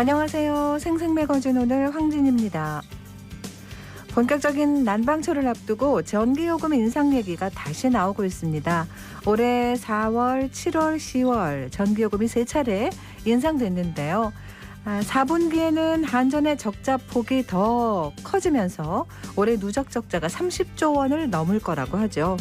안녕하세요. 생생매거진 오늘 황진입니다. 본격적인 난방철을 앞두고 전기요금 인상 얘기가 다시 나오고 있습니다. 올해 4월, 7월, 10월 전기요금이 3차례 인상됐는데요. 4분기에는 한전의 적자 폭이 더 커지면서 올해 누적 적자가 30조 원을 넘을 거라고 하죠.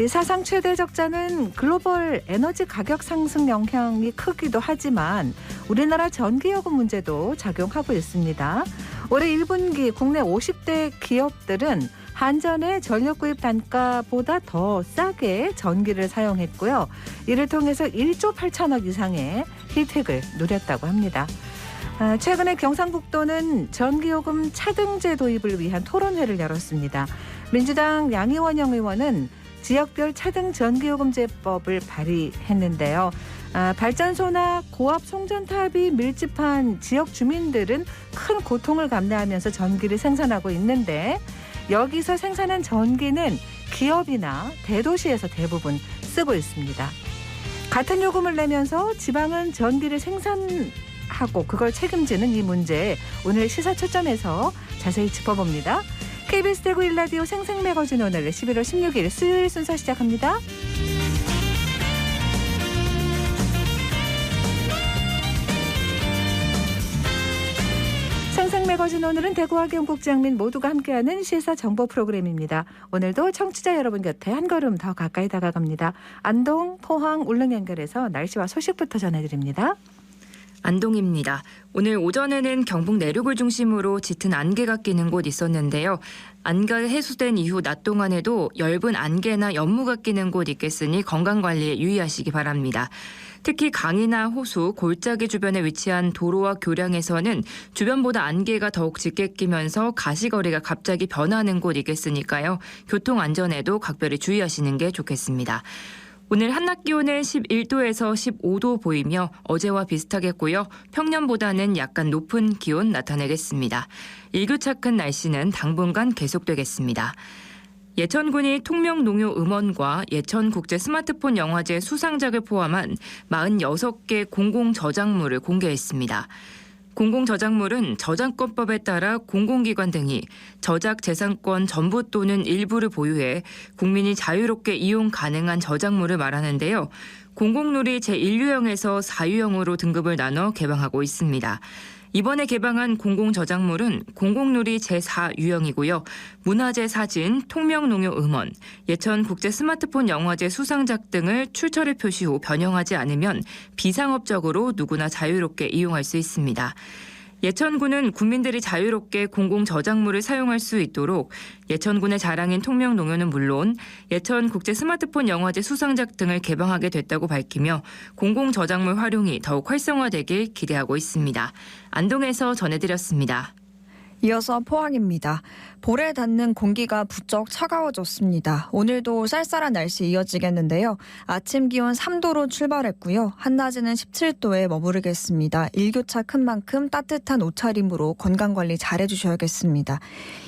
사상 최대 적자는 글로벌 에너지 가격 상승 영향이 크기도 하지만 우리나라 전기요금 문제도 작용하고 있습니다. 올해 1분기 국내 50대 기업들은 한전의 전력 구입 단가보다 더 싸게 전기를 사용했고요. 이를 통해서 1조 8천억 이상의 혜택을 누렸다고 합니다. 최근에 경상북도는 전기요금 차등제 도입을 위한 토론회를 열었습니다. 민주당 양이원영 의원은 지역별 차등 전기요금제법을 발의했는데요. 발전소나 고압 송전탑이 밀집한 지역 주민들은 큰 고통을 감내하면서 전기를 생산하고 있는데 여기서 생산한 전기는 기업이나 대도시에서 대부분 쓰고 있습니다. 같은 요금을 내면서 지방은 전기를 생산하고 그걸 책임지는 이 문제 오늘 시사초점에서 자세히 짚어봅니다. KBS 대구 1라디오 생생매거진 오늘 11월 16일 수요일 순서 시작합니다. 생생매거진 오늘은 대구와 경북 장민 모두가 함께하는 시사 정보 프로그램입니다. 오늘도 청취자 여러분 곁에 한 걸음 더 가까이 다가갑니다. 안동, 포항, 울릉 연결해서 날씨와 소식부터 전해드립니다. 안동입니다. 오늘 오전에는 경북 내륙을 중심으로 짙은 안개가 끼는 곳 있었는데요. 안개가 해소된 이후 낮 동안에도 엷은 안개나 연무가 끼는 곳 있겠으니 건강관리에 유의하시기 바랍니다. 특히 강이나 호수, 골짜기 주변에 위치한 도로와 교량에서는 주변보다 안개가 더욱 짙게 끼면서 가시거리가 갑자기 변하는 곳 있겠으니까요. 교통안전에도 각별히 주의하시는 게 좋겠습니다. 오늘 한낮 기온은 11도에서 15도 보이며 어제와 비슷하겠고요. 평년보다는 약간 높은 기온 나타내겠습니다. 일교차 큰 날씨는 당분간 계속되겠습니다. 예천군이 통명농협음원과 예천국제 스마트폰 영화제 수상작을 포함한 46개 공공저작물을 공개했습니다. 공공저작물은 저작권법에 따라 공공기관 등이 저작재산권 전부 또는 일부를 보유해 국민이 자유롭게 이용 가능한 저작물을 말하는데요. 공공놀이 제1유형에서 4유형으로 등급을 나눠 개방하고 있습니다. 이번에 개방한 공공저작물은 공공놀이 제4유형이고요. 문화재 사진, 통명농협음원, 예천국제 스마트폰 영화제 수상작 등을 출처를 표시 후 변형하지 않으면 비상업적으로 누구나 자유롭게 이용할 수 있습니다. 예천군은 국민들이 자유롭게 공공저작물을 사용할 수 있도록 예천군의 자랑인 통명농협은 물론 예천국제 스마트폰 영화제 수상작 등을 개방하게 됐다고 밝히며 공공저작물 활용이 더욱 활성화되길 기대하고 있습니다. 안동에서 전해드렸습니다. 이어서 포항입니다. 볼에 닿는 공기가 부쩍 차가워졌습니다. 오늘도 쌀쌀한 날씨 이어지겠는데요. 아침 기온 3도로 출발했고요. 한낮에는 17도에 머무르겠습니다. 일교차 큰 만큼 따뜻한 옷차림으로 건강관리 잘해주셔야겠습니다.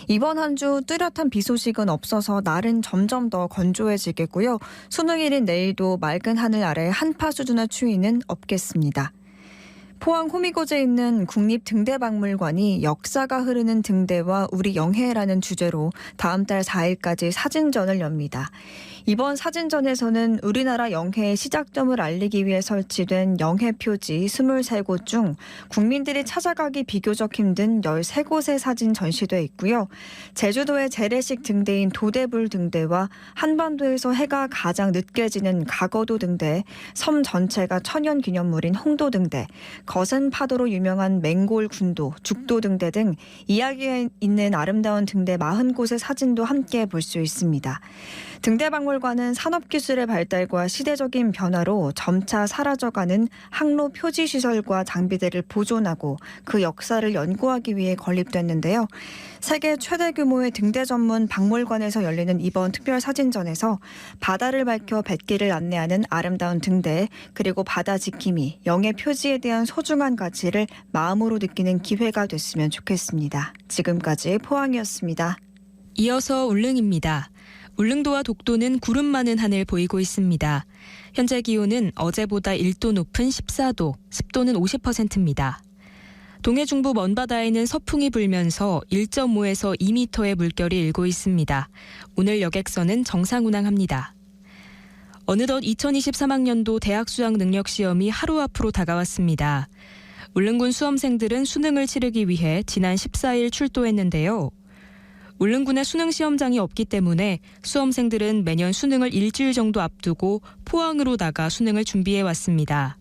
이번 한 주 뚜렷한 비 소식은 없어서 날은 점점 더 건조해지겠고요. 수능일인 내일도 맑은 하늘 아래 한파 수준의 추위는 없겠습니다. 포항 호미곶에 있는 국립등대박물관이 역사가 흐르는 등대와 우리 영해라는 주제로 다음 달 4일까지 사진전을 엽니다. 이번 사진전에서는 우리나라 영해의 시작점을 알리기 위해 설치된 영해 표지 23곳 중 국민들이 찾아가기 비교적 힘든 13곳의 사진 전시돼 있고요. 제주도의 재래식 등대인 도대불 등대와 한반도에서 해가 가장 늦게 지는 가거도 등대, 섬 전체가 천연기념물인 홍도 등대, 거센 파도로 유명한 맹골 군도, 죽도 등대 등 이야기가 있는 아름다운 등대 40곳의 사진도 함께 볼 수 있습니다. 등대박물관은 산업기술의 발달과 시대적인 변화로 점차 사라져가는 항로 표지시설과 장비들을 보존하고 그 역사를 연구하기 위해 건립됐는데요. 세계 최대 규모의 등대 전문 박물관에서 열리는 이번 특별 사진전에서 바다를 밝혀 뱃길을 안내하는 아름다운 등대, 그리고 바다 지킴이, 영해 표지에 대한 소중한 가치를 마음으로 느끼는 기회가 됐으면 좋겠습니다. 지금까지 포항이었습니다. 이어서 울릉입니다. 울릉도와 독도는 구름 많은 하늘 보이고 있습니다. 현재 기온은 어제보다 1도 높은 14도, 습도는 50%입니다. 동해 중부 먼바다에는 서풍이 불면서 1.5에서 2m의 물결이 일고 있습니다. 오늘 여객선은 정상 운항합니다. 어느덧 2023학년도 대학 수학 능력 시험이 하루 앞으로 다가왔습니다. 울릉군 수험생들은 수능을 치르기 위해 지난 14일 출도했는데요. 울릉군에 수능 시험장이 없기 때문에 수험생들은 매년 수능을 일주일 정도 앞두고 포항으로 나가 수능을 준비해 왔습니다.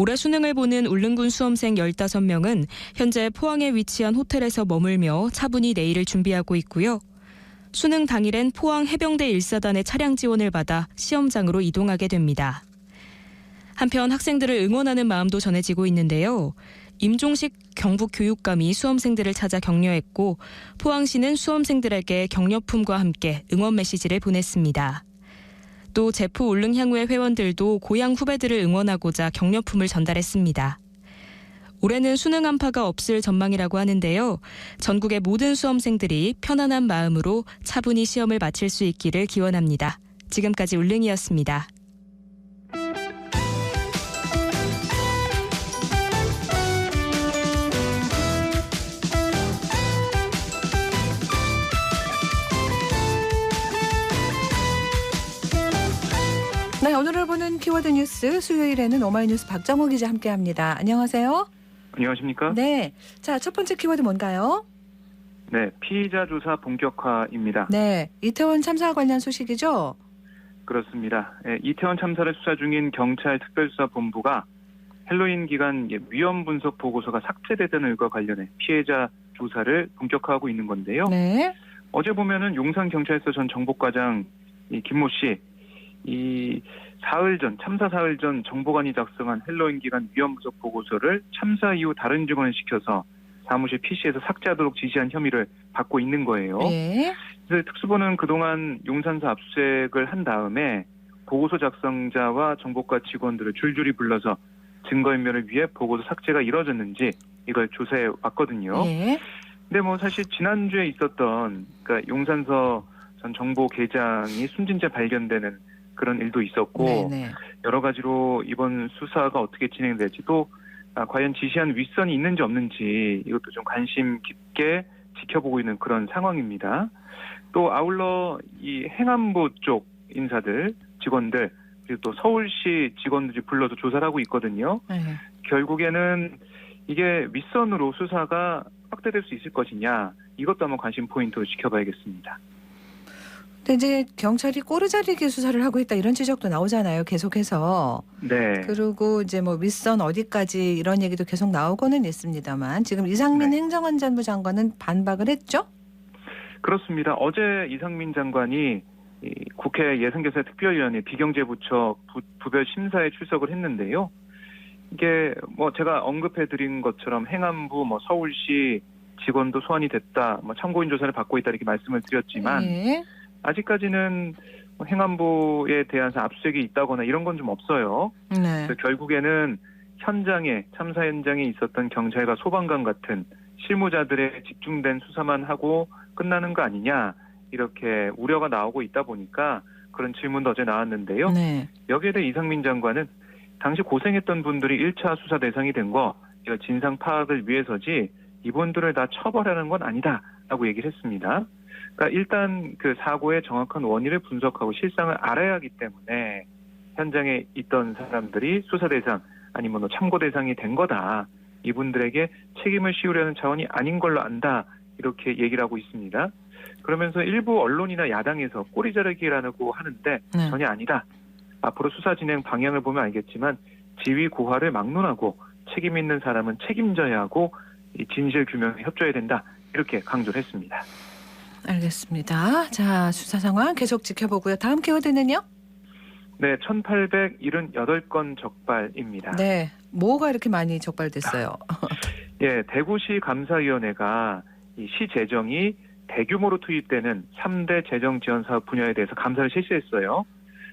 올해 수능을 보는 울릉군 수험생 15명은 현재 포항에 위치한 호텔에서 머물며 차분히 내일을 준비하고 있고요. 수능 당일엔 포항 해병대 1사단의 차량 지원을 받아 시험장으로 이동하게 됩니다. 한편 학생들을 응원하는 마음도 전해지고 있는데요. 임종식 경북교육감이 수험생들을 찾아 격려했고 포항시는 수험생들에게 격려품과 함께 응원 메시지를 보냈습니다. 또 제프 울릉향후회 회원들도 고향 후배들을 응원하고자 격려품을 전달했습니다. 올해는 수능 한파가 없을 전망이라고 하는데요. 전국의 모든 수험생들이 편안한 마음으로 차분히 시험을 마칠 수 있기를 기원합니다. 지금까지 울릉이었습니다. 네, 오늘을 보는 키워드 뉴스 수요일에는 오마이뉴스 박정우 기자 함께합니다. 안녕하세요. 안녕하십니까? 네, 자, 첫 번째 키워드 뭔가요? 네, 피의자 조사 본격화입니다. 네, 이태원 참사 관련 소식이죠? 그렇습니다. 이태원 참사를 수사 중인 경찰 특별수사본부가 헬로윈 기간 위험 분석 보고서가 삭제되던 일과 관련해 피해자 조사를 본격화하고 있는 건데요. 네. 어제 보면은 용산경찰서 전 정보과장 김모 씨, 참사 사흘 전 정보관이 작성한 헬로윈 기간 위험 분석 보고서를 참사 이후 다른 직원을 시켜서 사무실 PC에서 삭제하도록 지시한 혐의를 받고 있는 거예요. 네. 그래서 특수본은 그동안 용산서 압수수색을 한 다음에 보고서 작성자와 정보과 직원들을 줄줄이 불러서 증거인멸을 위해 보고서 삭제가 이뤄졌는지 이걸 조사해 왔거든요. 네. 근데 뭐 사실 지난주에 있었던 그러니까 용산서 전 정보계장이 숨진 채 발견되는 그런 일도 있었고 네. 여러 가지로 이번 수사가 어떻게 진행될지 또 과연 지시한 윗선이 있는지 없는지 이것도 좀 관심 깊게 지켜보고 있는 그런 상황입니다. 또 아울러 이 행안부 쪽 인사들, 직원들 그리고 또 서울시 직원들이 불러서 조사를 하고 있거든요. 네. 결국에는 이게 윗선으로 수사가 확대될 수 있을 것이냐 이것도 한번 관심 포인트로 지켜봐야겠습니다. 근데 이제 경찰이 꼬르자리게 수사를 하고 있다 이런 지적도 나오잖아요. 계속해서. 네. 그리고 이제 뭐 윗선 어디까지 이런 얘기도 계속 나오고는 있습니다만 지금 이상민 네. 행정안전부 장관은 반박을 했죠? 그렇습니다. 어제 이상민 장관이 이 국회 예산결산특별위원회 비경제부처 부별 심사에 출석을 했는데요. 이게 뭐 제가 언급해드린 것처럼 행안부, 뭐 서울시 직원도 소환이 됐다, 뭐 참고인 조사를 받고 있다 이렇게 말씀을 드렸지만 네. 아직까지는 행안부에 대한 압수수색이 있다거나 이런 건 좀 없어요. 네. 그래서 결국에는 참사 현장에 있었던 경찰과 소방관 같은 실무자들의 집중된 수사만 하고 끝나는 거 아니냐 이렇게 우려가 나오고 있다 보니까 그런 질문도 어제 나왔는데요. 네. 여기에 대해 이상민 장관은 당시 고생했던 분들이 1차 수사 대상이 된 거 이거 진상 파악을 위해서지 이분들을 다 처벌하는 건 아니다라고 얘기를 했습니다. 그러니까 일단 그 사고의 정확한 원인을 분석하고 실상을 알아야 하기 때문에 현장에 있던 사람들이 수사 대상 아니면 참고 대상이 된 거다. 이분들에게 책임을 씌우려는 차원이 아닌 걸로 안다. 이렇게 얘기를 하고 있습니다. 그러면서 일부 언론이나 야당에서 꼬리 자르기라고 하는데 네. 전혀 아니다. 앞으로 수사 진행 방향을 보면 알겠지만 지위 고하를 막론하고 책임 있는 사람은 책임져야 하고 이 진실 규명에 협조해야 된다. 이렇게 강조를 했습니다. 알겠습니다. 자, 수사 상황 계속 지켜보고요. 다음 키워드는요? 네, 1878건 적발입니다. 네. 뭐가 이렇게 많이 적발됐어요? 예, 대구시 감사위원회가 이 시 재정이 대규모로 투입되는 3대 재정 지원 사업 분야에 대해서 감사를 실시했어요.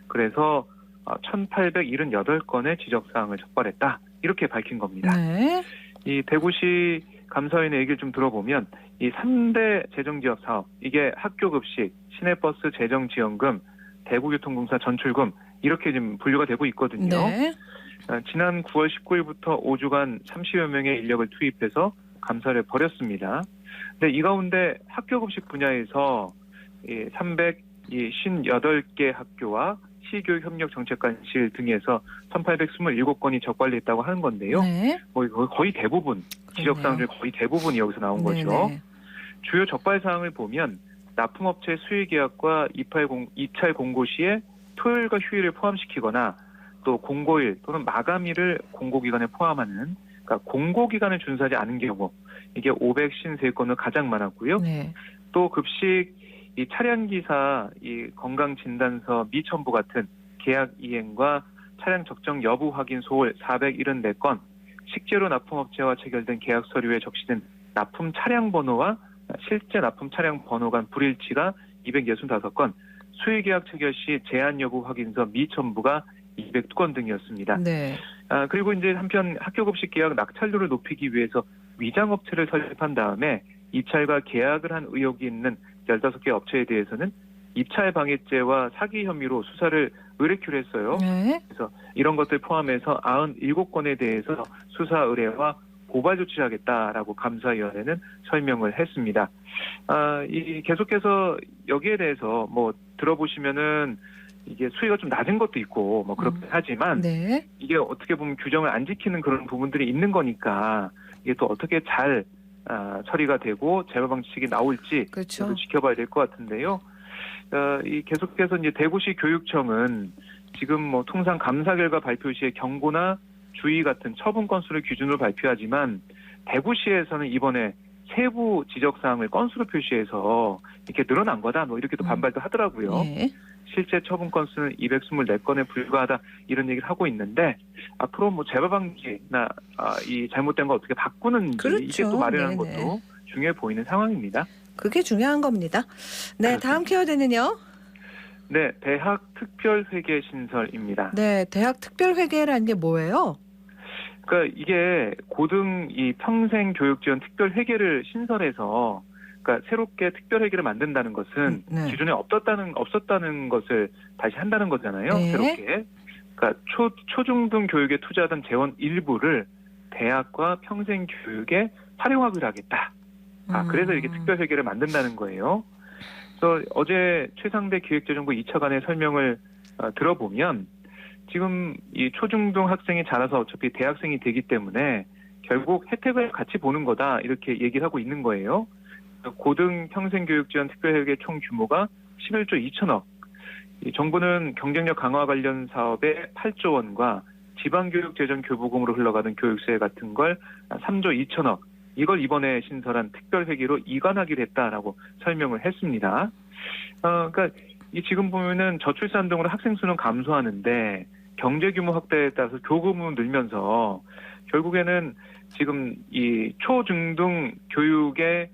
그래서 1878건의 지적사항을 적발했다. 이렇게 밝힌 겁니다. 네. 이 대구시 감사위원회 얘기를 좀 들어보면 이 3대 재정 지원 사업, 이게 학교급식, 시내버스 재정 지원금, 대구교통공사 전출금 이렇게 지금 분류가 되고 있거든요. 네. 지난 9월 19일부터 5주간 30여 명의 인력을 투입해서 감사를 벌였습니다. 근데 이 가운데 학교급식 분야에서 358개 학교와 시교육협력정책관실 등에서 1,827건이 적발됐다고 하는 건데요. 네. 거의 대부분, 지적사항 중 거의 대부분이 여기서 나온 거죠. 네네. 주요 적발 사항을 보면 납품업체 수의계약과 입찰 공고 시에 토요일과 휴일을 포함시키거나 또 공고일 또는 마감일을 공고기간에 포함하는, 그러니까 공고기간을 준수하지 않은 경우, 이게 553건으로 가장 많았고요. 네. 또 급식, 이 차량기사, 이 건강진단서 미첨부 같은 계약 이행과 차량 적정 여부 확인 소홀 474건, 식재료 납품업체와 체결된 계약 서류에 적시된 납품 차량 번호와 실제 납품 차량 번호 간 불일치가 265건, 수의계약 체결 시 제한 여부 확인서 미첨부가 202건 등이었습니다. 네. 그리고 이제 한편 학교급식 계약 낙찰률을 높이기 위해서 위장업체를 설립한 다음에 입찰과 계약을 한 의혹이 있는 15개 업체에 대해서는 입찰 방해죄와 사기 혐의로 수사를 의뢰키로 했어요. 네. 그래서 이런 것들 포함해서 97건에 대해서 수사 의뢰와 고발 조치를 하겠다라고 감사위원회는 설명을 했습니다. 계속해서 여기에 대해서 뭐 들어보시면은 이게 수위가 좀 낮은 것도 있고 뭐 그렇긴 하지만 네. 이게 어떻게 보면 규정을 안 지키는 그런 부분들이 있는 거니까 이게 또 어떻게 잘 처리가 되고 재발 방식이 나올지 그렇죠. 지켜봐야 될 것 같은데요. 이 계속해서 이제 대구시 교육청은 지금 뭐 통상 감사 결과 발표 시에 경고나 주의 같은 처분 건수를 기준으로 발표하지만 대구시에서는 이번에 세부 지적 사항을 건수로 표시해서 이렇게 늘어난 거다, 뭐 이렇게 또 반발도 하더라고요. 네. 실제 처분 건수는 224건에 불과하다, 이런 얘기를 하고 있는데 앞으로 뭐 재발 방지나 이 잘못된 거 어떻게 바꾸는지 그렇죠. 이게 또 마련하는 네네. 것도 중요해 보이는 상황입니다. 그게 중요한 겁니다. 네, 다음 키워드는요. 네, 대학 특별회계 신설입니다. 네, 대학 특별회계라는 게 뭐예요? 그러니까 이게 고등 이 평생 교육 지원 특별회계를 신설해서, 그러니까 새롭게 특별회계를 만든다는 것은 네. 기존에 없었다는 것을 다시 한다는 거잖아요. 네. 새롭게. 그러니까 초중등 교육에 투자하던 재원 일부를 대학과 평생 교육에 활용하기로 하겠다. 그래서 이렇게 특별회계를 만든다는 거예요. 그래서 어제 최상대 기획재정부 2차관의 설명을 들어보면 지금 이 초중등 학생이 자라서 어차피 대학생이 되기 때문에 결국 혜택을 같이 보는 거다, 이렇게 얘기를 하고 있는 거예요. 고등 평생교육 지원 특별회계 총 규모가 11조 2천억. 정부는 경쟁력 강화 관련 사업에 8조 원과 지방교육재정 교부금으로 흘러가는 교육세 같은 걸 3조 2천억. 이걸 이번에 신설한 특별회계로 이관하기로 했다라고 설명을 했습니다. 그러니까 이 지금 보면은 저출산 등으로 학생 수는 감소하는데 경제 규모 확대에 따라서 교부금은 늘면서 결국에는 지금 이 초중등 교육에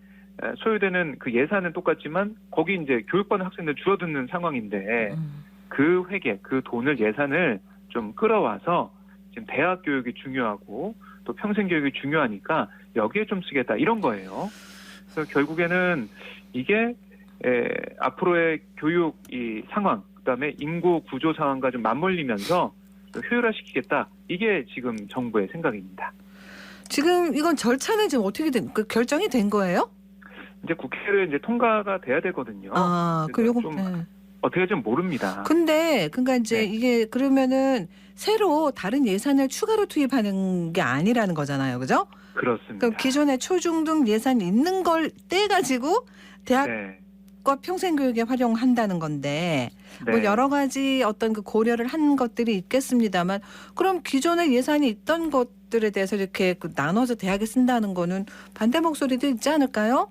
소요되는 그 예산은 똑같지만 거기 이제 교육받는 학생들 줄어드는 상황인데 그 회계, 그 돈을, 예산을 좀 끌어와서 지금 대학 교육이 중요하고 또 평생 교육이 중요하니까 여기에 좀 쓰겠다, 이런 거예요. 그래서 결국에는 이게 앞으로의 교육 이 상황, 그다음에 인구 구조 상황과 좀 맞물리면서 효율화시키겠다, 이게 지금 정부의 생각입니다. 지금 이건 절차는 지금 어떻게 결정이 된 거예요? 이제 국회를 이제 통과가 돼야 되거든요. 그 요거 좀 네. 어떻게 좀 모릅니다. 근데 그러니까 이제 네. 이게 그러면은 새로 다른 예산을 추가로 투입하는 게 아니라는 거잖아요, 그죠? 그렇습니다. 그럼 기존에 초중등 예산 있는 걸 떼가지고 대학과 네. 평생교육에 활용한다는 건데 뭐 네. 여러 가지 어떤 그 고려를 한 것들이 있겠습니다만, 그럼 기존에 예산이 있던 것들에 대해서 이렇게 나눠서 대학에 쓴다는 거는 반대 목소리도 있지 않을까요?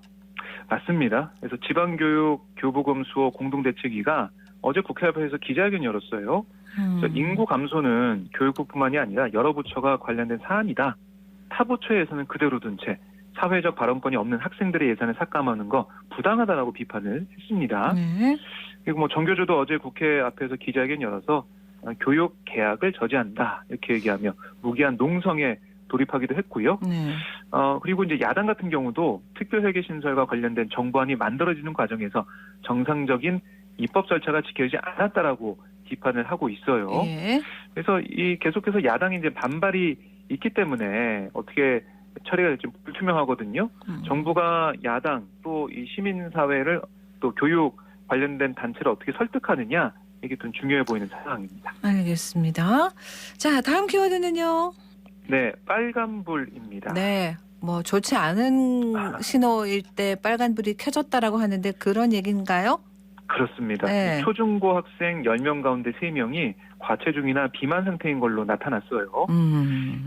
맞습니다. 그래서 지방교육 교부금 수호 공동대책위가 어제 국회 앞에서 기자회견 열었어요. 그래서 인구 감소는 교육부뿐만이 아니라 여러 부처가 관련된 사안이다. 타 부처의 예산은 그대로 둔 채 사회적 발언권이 없는 학생들의 예산을 삭감하는 거 부당하다라고 비판을 했습니다. 네. 그리고 뭐 정교조도 어제 국회 앞에서 기자회견 열어서 교육 개혁을 저지한다, 이렇게 얘기하며 무기한 농성에 돌입하기도 했고요. 네. 그리고 이제 야당 같은 경우도 특별회계 신설과 관련된 정부안이 만들어지는 과정에서 정상적인 입법 절차가 지켜지지 않았다라고 비판을 하고 있어요. 예. 그래서 이 계속해서 야당이 이제 반발이 있기 때문에 어떻게 처리가 될지 불투명하거든요. 정부가 야당 또 이 시민사회를 또 교육 관련된 단체를 어떻게 설득하느냐 이게 좀 중요해 보이는 상황입니다. 알겠습니다. 자, 다음 키워드는요. 네, 빨간불입니다. 네. 뭐 좋지 않은 신호일 때 빨간불이 켜졌다라고 하는데 그런 얘기인가요? 그렇습니다. 네. 초중고 학생 10명 가운데 3명이 과체중이나 비만 상태인 걸로 나타났어요.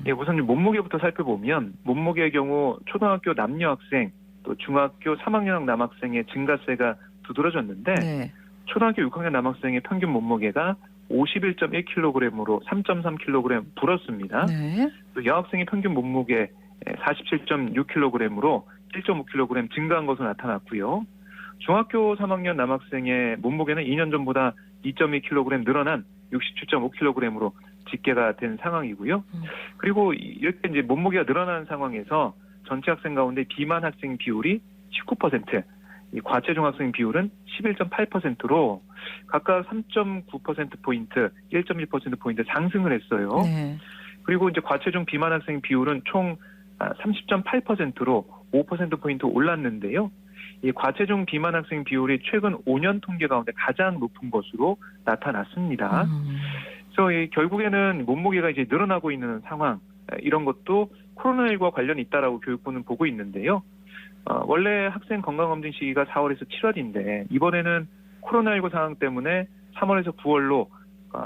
예, 우선 몸무게부터 살펴보면 몸무게의 경우 초등학교 남녀 학생 또 중학교 3학년 남학생의 증가세가 두드러졌는데 네. 초등학교 6학년 남학생의 평균 몸무게가 51.1kg으로 3.3kg 불었습니다. 네. 또 여학생의 평균 몸무게 47.6kg으로 1.5kg 증가한 것으로 나타났고요. 중학교 3학년 남학생의 몸무게는 2년 전보다 2.2kg 늘어난 67.5kg으로 집계가 된 상황이고요. 그리고 이렇게 이제 몸무게가 늘어난 상황에서 전체 학생 가운데 비만 학생 비율이 19%, 이 과체중 학생 비율은 11.8%로 각각 3.9%포인트, 1.1%포인트 상승을 했어요. 네. 그리고 이제 과체중 비만 학생 비율은 총 30.8%로 5%포인트 올랐는데요. 이 과체중 비만 학생 비율이 최근 5년 통계 가운데 가장 높은 것으로 나타났습니다. 그래서 결국에는 몸무게가 이제 늘어나고 있는 상황, 이런 것도 코로나19와 관련이 있다라고 교육부는 보고 있는데요. 원래 학생 건강검진 시기가 4월에서 7월인데 이번에는 코로나19 상황 때문에 3월에서 9월로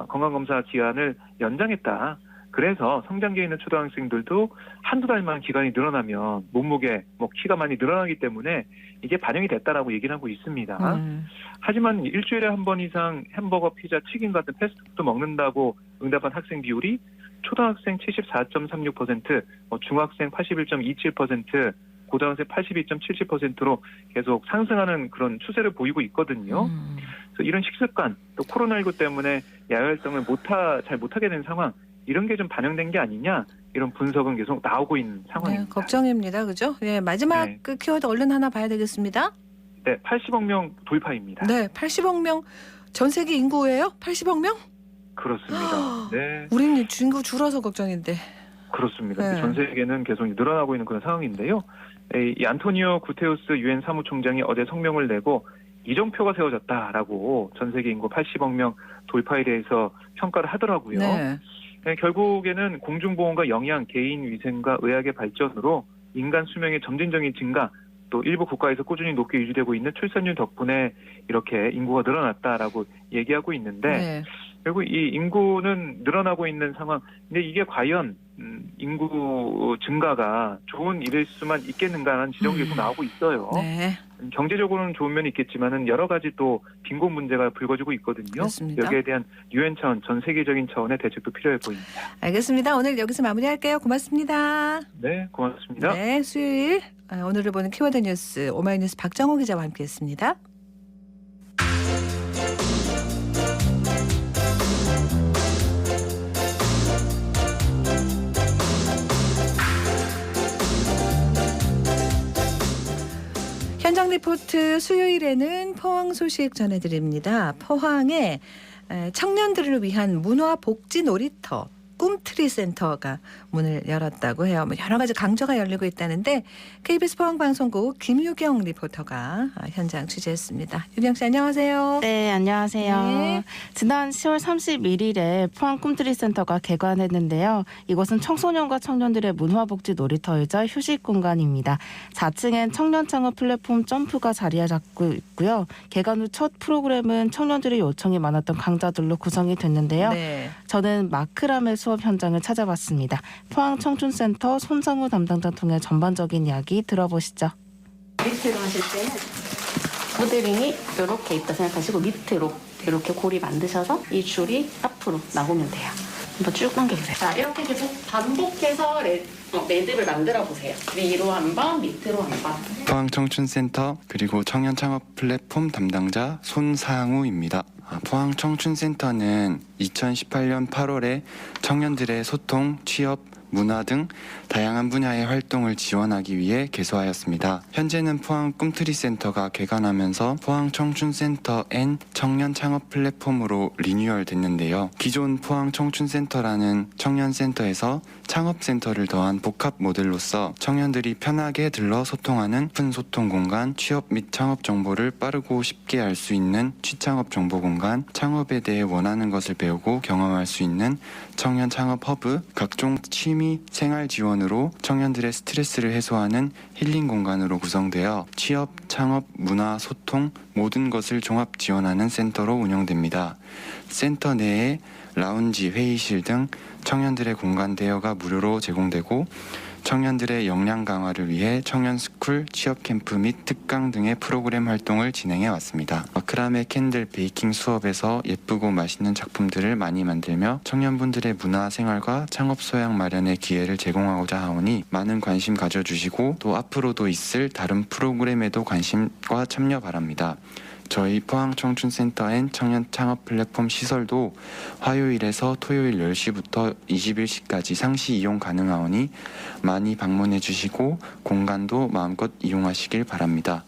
건강검사 기간을 연장했다. 그래서 성장기에 있는 초등학생들도 한두 달만 기간이 늘어나면 몸무게, 키가 많이 늘어나기 때문에 이게 반영이 됐다라고 얘기를 하고 있습니다. 하지만 일주일에 한 번 이상 햄버거, 피자, 튀김 같은 패스트푸드 먹는다고 응답한 학생 비율이 초등학생 74.36%, 중학생 81.27%, 고등학생 82.77%로 계속 상승하는 그런 추세를 보이고 있거든요. 그래서 이런 식습관, 또 코로나19 때문에 야외활동을 잘 못하게 된 상황, 이런 게 좀 반영된 게 아니냐, 이런 분석은 계속 나오고 있는 상황입니다. 네, 걱정입니다. 그죠? 예, 마지막 네. 그 키워드 얼른 하나 봐야 되겠습니다. 네, 80억 명 돌파입니다. 네, 80억 명 전 세계 인구예요? 80억 명? 그렇습니다. 네, 우리는 인구 줄어서 걱정인데. 그렇습니다. 네. 전 세계는 계속 늘어나고 있는 그런 상황인데요. 이 안토니오 구테우스 유엔 사무총장이 어제 성명을 내고 이정표가 세워졌다라고 전 세계 인구 80억 명 돌파에 대해서 평가를 하더라고요. 네. 네, 결국에는 공중보건과 영양, 개인 위생과 의학의 발전으로 인간 수명의 점진적인 증가, 또 일부 국가에서 꾸준히 높게 유지되고 있는 출산율 덕분에 이렇게 인구가 늘어났다라고 얘기하고 있는데 네. 결국 이 인구는 늘어나고 있는 상황. 근데 이게 과연 인구 증가가 좋은 일일 수만 있겠는가라는 지적이 계속 나오고 있어요. 네. 경제적으로는 좋은 면이 있겠지만은 여러 가지 또 빈곤 문제가 불거지고 있거든요. 그렇습니다. 여기에 대한 유엔 차원, 전 세계적인 차원의 대책도 필요해 보입니다. 알겠습니다. 오늘 여기서 마무리할게요. 고맙습니다. 네, 고맙습니다. 네, 수요일 오늘을 보는 키워드 뉴스 오마이뉴스 박정호 기자와 함께했습니다. 현장 리포트 수요일에는 포항 소식 전해드립니다. 포항에 청년들을 위한 문화복지 놀이터 꿈트리 센터가 문을 열었다고 해요. 여러 가지 강좌가 열리고 있다는데 KBS 포항방송국 김유경 리포터가 현장 취재했습니다. 유경 씨 안녕하세요. 네, 안녕하세요. 네. 지난 10월 31일에 포항 꿈트리 센터가 개관했는데요. 이곳은 청소년과 청년들의 문화복지 놀이터이자 휴식 공간입니다. 4층엔 청년 창업 플랫폼 점프가 자리를 잡고 있고요. 개관 후 첫 프로그램은 청년들의 요청이 많았던 강좌들로 구성이 됐는데요. 네. 저는 마크라멜 수업 현장을 찾아봤습니다. 포항 청춘센터 손상우 담당자 통해 전반적인 이야기 들어보시죠. 밑으로 하실 때는 모델링이 이렇게 있다 생각하시고 밑으로 이렇게 고리 만드셔서 이 줄이 앞으로 나오면 돼요. 한번 쭉 당겨보세요. 자, 이렇게 계속 반복해서 매듭을 만들어 보세요. 위로 한 번, 밑으로 한 번. 포항 청춘센터 그리고 청년 창업 플랫폼 담당자 손상우입니다. 포항 청춘센터는 2018년 8월에 청년들의 소통, 취업, 문화 등 다양한 분야의 활동을 지원하기 위해 개소하였습니다. 현재는 포항 꿈트리센터가 개관하면서 포항 청춘센터 앤 청년 창업 플랫폼으로 리뉴얼됐는데요. 기존 포항 청춘센터라는 청년센터에서 창업센터를 더한 복합 모델로서 청년들이 편하게 들러 소통하는 오픈 소통 공간, 취업 및 창업 정보를 빠르고 쉽게 알 수 있는 취창업 정보 공간, 창업에 대해 원하는 것을 배우고 경험할 수 있는 청년 창업 허브, 각종 취미 생활 지원으로 청년들의 스트레스를 해소하는 힐링 공간으로 구성되어 취업, 창업, 문화, 소통 모든 것을 종합 지원하는 센터로 운영됩니다. 센터 내에 라운지, 회의실 등 청년들의 공간 대여가 무료로 제공되고 청년들의 역량 강화를 위해 청년 스쿨, 취업 캠프 및 특강 등의 프로그램 활동을 진행해 왔습니다. 마크라메 캔들 베이킹 수업에서 예쁘고 맛있는 작품들을 많이 만들며 청년분들의 문화 생활과 창업 소양 마련의 기회를 제공하고자 하오니 많은 관심 가져주시고 또 앞으로도 있을 다른 프로그램에도 관심과 참여 바랍니다. 저희 포항청춘센터엔 청년 창업 플랫폼 시설도 화요일에서 토요일 10시부터 21시까지 상시 이용 가능하오니 많이 방문해 주시고 공간도 마음껏 이용하시길 바랍니다.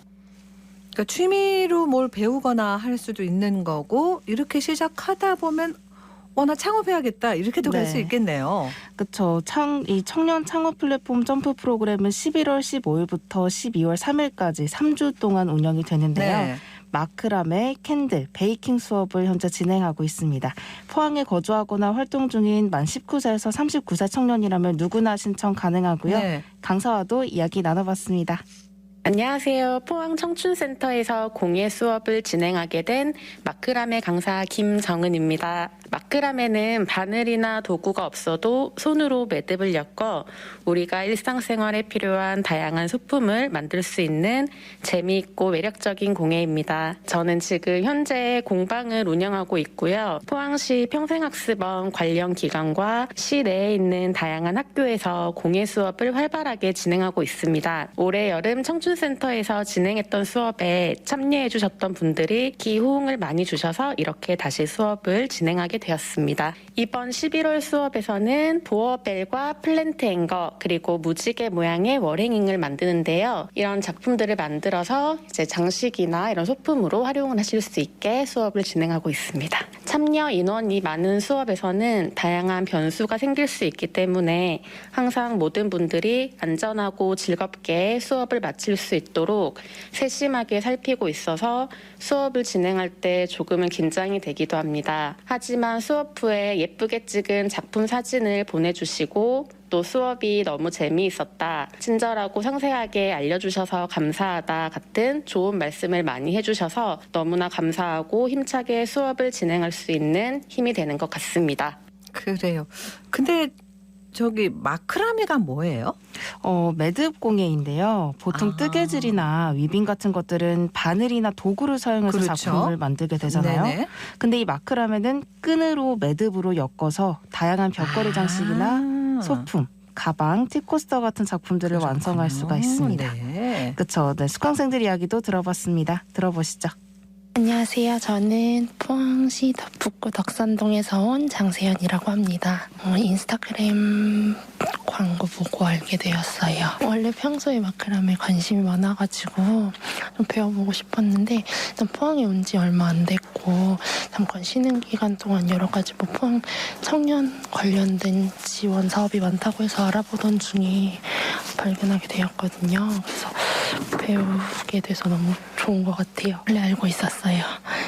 그러니까 취미로 뭘 배우거나 할 수도 있는 거고 이렇게 시작하다 보면 나 창업해야겠다 이렇게도 갈 수 있겠네요. 그렇죠. 이 청년 창업 플랫폼 점프 프로그램은 11월 15일부터 12월 3일까지 3주 동안 운영이 되는데요. 네. 마크라메, 캔들, 베이킹 수업을 현재 진행하고 있습니다. 포항에 거주하거나 활동 중인 만 19세에서 39세 청년이라면 누구나 신청 가능하고요. 네. 강사와도 이야기 나눠봤습니다. 안녕하세요. 포항 청춘센터에서 공예 수업을 진행하게 된 마크라메 강사 김정은입니다. 마크라메는 바늘이나 도구가 없어도 손으로 매듭을 엮어 우리가 일상생활에 필요한 다양한 소품을 만들 수 있는 재미있고 매력적인 공예입니다. 저는 지금 현재 공방을 운영하고 있고요. 포항시 평생학습원 관련 기관과 시내에 있는 다양한 학교에서 공예 수업을 활발하게 진행하고 있습니다. 올해 여름 청춘센터에서 진행했던 수업에 참여해 주셨던 분들이 기호응을 많이 주셔서 이렇게 다시 수업을 진행하게 되었습니다. 이번 11월 수업에서는 도어벨과 플랜트 앵거 그리고 무지개 모양의 월행잉을 만드는데요. 이런 작품들을 만들어서 이제 장식이나 이런 소품으로 활용을 하실 수 있게 수업을 진행하고 있습니다. 참여 인원이 많은 수업에서는 다양한 변수가 생길 수 있기 때문에 항상 모든 분들이 안전하고 즐겁게 수업을 마칠 수 있도록 세심하게 살피고 있어서 수업을 진행할 때 조금은 긴장이 되기도 합니다. 하지만 수업 후에 예쁘게 찍은 작품 사진을 보내주시고 또 수업이 너무 재미있었다, 친절하고 상세하게 알려주셔서 감사하다 같은 좋은 말씀을 많이 해주셔서 너무나 감사하고 힘차게 수업을 진행할 수 있는 힘이 되는 것 같습니다. 그래요. 근데 저기 마크라메가 뭐예요? 매듭 공예인데요. 보통 뜨개질이나 위빙 같은 것들은 바늘이나 도구를 사용해서 그렇죠. 작품을 만들게 되잖아요. 네네. 근데 이 마크라메는 끈으로 매듭으로 엮어서 다양한 벽걸이 장식이나 소품, 가방, 팁코스터 같은 작품들을 완성할 수가 있습니다. 네. 그렇죠. 네, 수강생들 이야기도 들어봤습니다. 들어보시죠. 안녕하세요. 저는 포항시 덕북구 덕산동에서 온 장세연이라고 합니다. 인스타그램 광고 보고 알게 되었어요. 원래 평소에 마크라메 관심이 많아가지고 좀 배워보고 싶었는데 일단 포항에 온 지 얼마 안 됐고 잠깐 쉬는 기간 동안 여러 가지 포항 청년 관련된 지원 사업이 많다고 해서 알아보던 중에 발견하게 되었거든요. 그래서 배우게 돼서 너무 좋은 것 같아요. 원래 알고 있었어요.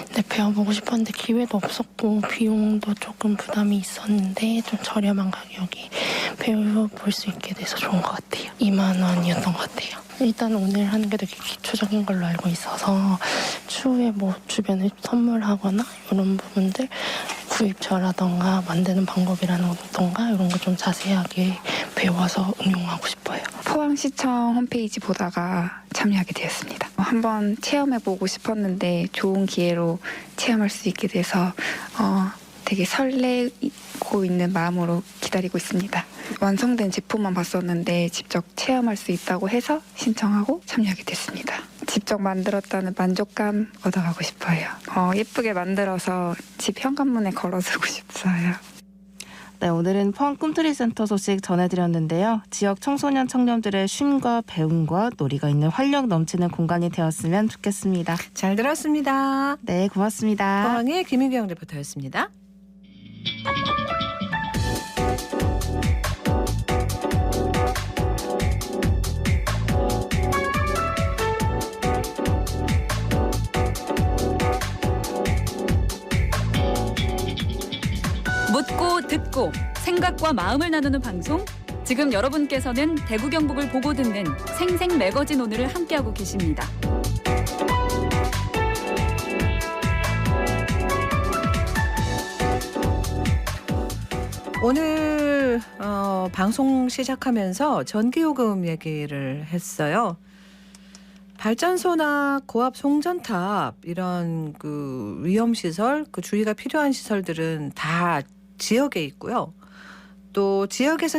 근데 배워보고 싶었는데 기회도 없었고 비용도 조금 부담이 있었는데 좀 저렴한 가격에 배워볼 수 있게 돼서 좋은 것 같아요. 2만 원이었던 것 같아요. 일단 오늘 하는 게 되게 기초적인 걸로 알고 있어서 추후에 뭐 주변에 선물하거나 이런 부분들 구입처라던가 만드는 방법이라던가 이런 거 좀 자세하게 배워서 응용하고 싶어요. 포항시청 홈페이지 보다가 참여하게 되었습니다. 한번 체험해보고 싶었는데 좋은 기회로 체험할 수 있게 돼서 되게 설레고 있는 마음으로 기다리고 있습니다. 완성된 제품만 봤었는데 직접 체험할 수 있다고 해서 신청하고 참여하게 됐습니다. 직접 만들었다는 만족감 얻어가고 싶어요. 예쁘게 만들어서 집 현관문에 걸어두고 싶어요. 네, 오늘은 포항 꿈틀이 센터 소식 전해드렸는데요. 지역 청소년 청년들의 쉼과 배움과 놀이가 있는 활력 넘치는 공간이 되었으면 좋겠습니다. 잘 들었습니다. 네, 고맙습니다. 포항의 김유경 리포터였습니다. 묻고 듣고 생각과 마음을 나누는 방송. 지금 여러분께서는 대구 경북을 보고 듣는 생생 매거진 오늘을 함께하고 계십니다. 오늘 방송 시작하면서 전기요금 얘기를 했어요. 발전소나 고압 송전탑 이런 그 위험 시설, 그 주의가 필요한 시설들은 다 지역에 있고요. 또 지역에서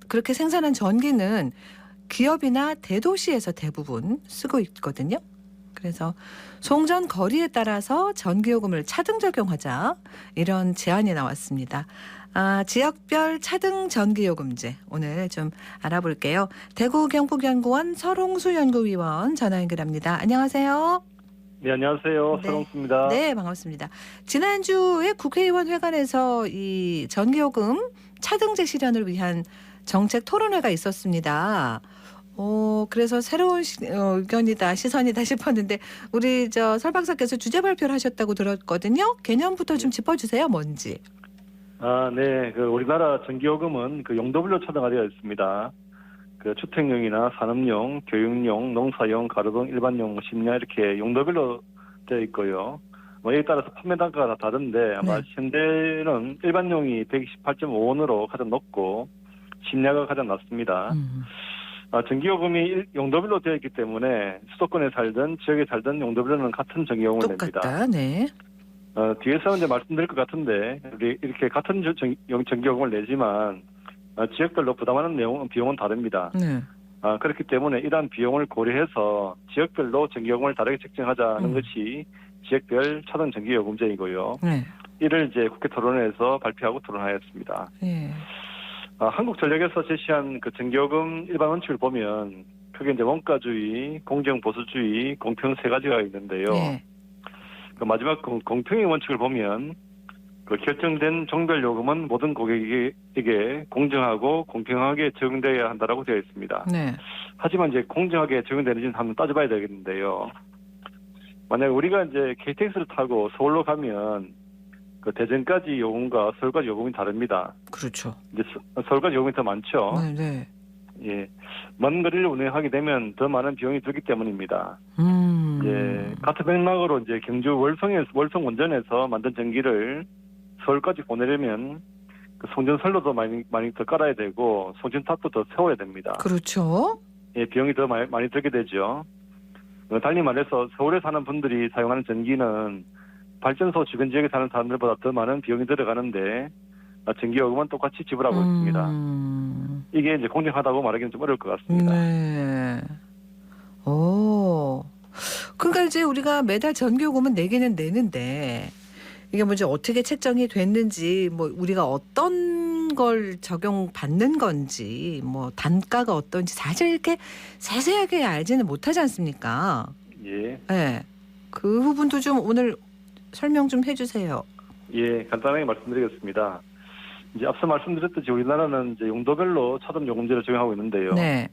그렇게 생산한 전기는 기업이나 대도시에서 대부분 쓰고 있거든요. 그래서 송전 거리에 따라서 전기요금을 차등 적용하자 이런 제안이 나왔습니다. 지역별 차등 전기요금제 오늘 좀 알아볼게요. 대구 경북연구원 설홍수 연구위원 전화 연결합니다. 안녕하세요. 네, 안녕하세요. 네. 설홍수입니다. 네, 반갑습니다. 지난주에 국회의원 회관에서 이 전기요금 차등제 실현을 위한 정책 토론회가 있었습니다. 그래서 새로운 의견이다, 시선이다 싶었는데 우리 설 박사께서 주제 발표를 하셨다고 들었거든요. 개념부터 좀 짚어주세요. 뭔지. 네. 우리나라 전기요금은 용도별로 차등화 되어 있습니다. 주택용이나 산업용, 교육용, 농사용, 가로등, 일반용, 심야 이렇게 용도별로 되어 있고요. 여기에 따라서 판매 단가가 다 다른데 아마 현대는 일반용이 128.5원으로 가장 높고 심야가 가장 낮습니다. 전기요금이 용도별로 되어 있기 때문에 수도권에 살든 지역에 살든 용도별로는 같은 전기요금을 냅니다. 똑같다. 네. 뒤에서 이제 말씀드릴 것 같은데 우리 이렇게 같은 전기요금을 내지만 지역별로 부담하는 비용은 다릅니다. 네. 그렇기 때문에 이러한 비용을 고려해서 지역별로 전기요금을 다르게 책정하자는 것이 지역별 차등 전기요금제이고요. 네. 이를 이제 국회 토론회에서 발표하고 토론하였습니다. 네. 한국전력에서 제시한 전기요금 일반 원칙을 보면 크게 이제 원가주의, 공정보수주의, 공평 세 가지가 있는데요. 네. 마지막 공평의 원칙을 보면 결정된 종별 요금은 모든 고객에게 공정하고 공평하게 적용되어야 한다라고 되어 있습니다. 네. 하지만 이제 공정하게 적용되는지는 한번 따져봐야 되겠는데요. 만약 우리가 이제 KTX를 타고 서울로 가면 대전까지 요금과 서울까지 요금이 다릅니다. 그렇죠. 이제 서울까지 요금이 더 많죠. 네, 네. 예, 먼 거리를 운행하게 되면 더 많은 비용이 들기 때문입니다. 예, 같은 맥락으로 이제 경주 월성 원전에서 만든 전기를 서울까지 보내려면 송전선로도 많이 더 깔아야 되고 송전탑도 더 세워야 됩니다. 그렇죠. 예, 비용이 더 많이 들게 되죠. 달리 말해서 서울에 사는 분들이 사용하는 전기는 발전소 주변 지역에 사는 사람들보다 더 많은 비용이 들어가는데 전기요금은 똑같이 지불하고 있습니다. 이게 이제 공정하다고 말하기는 좀 어려울 것 같습니다. 네. 그러니까 이제 우리가 매달 전기요금은 내기는 내는데 이게 이제 어떻게 책정이 됐는지 우리가 어떤 걸 적용받는 건지 단가가 어떤지 사실 이렇게 세세하게 알지는 못하지 않습니까? 예. 네. 그 부분도 좀 오늘 설명 좀 해주세요. 예, 간단하게 말씀드리겠습니다. 이제 앞서 말씀드렸듯이 우리나라는 이제 용도별로 차등 요금제를 적용하고 있는데요. 네.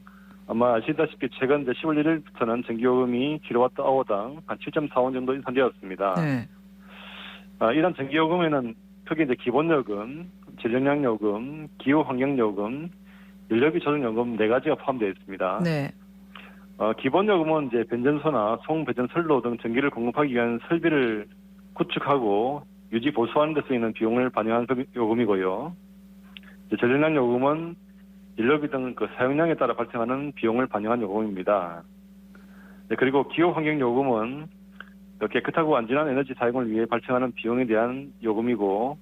아마 아시다시피 최근 이제 10월 1일부터는 전기요금이 킬로와트아워당 한 7.4원 정도 인상되었습니다. 네. 이런 전기요금에는 크게 이제 기본요금, 전력량요금, 기후환경요금, 연료비 조정요금 4가지가 포함되어 있습니다. 네. 기본요금은 이제 변전소나 송배전선로 등 전기를 공급하기 위한 설비를 구축하고 유지 보수하는 데 쓰이는 비용을 반영한 요금이고요. 전력량 요금은 연료비 등 사용량에 따라 발생하는 비용을 반영한 요금입니다. 그리고 기후환경 요금은 깨끗하고 안전한 에너지 사용을 위해 발생하는 비용에 대한 요금이고,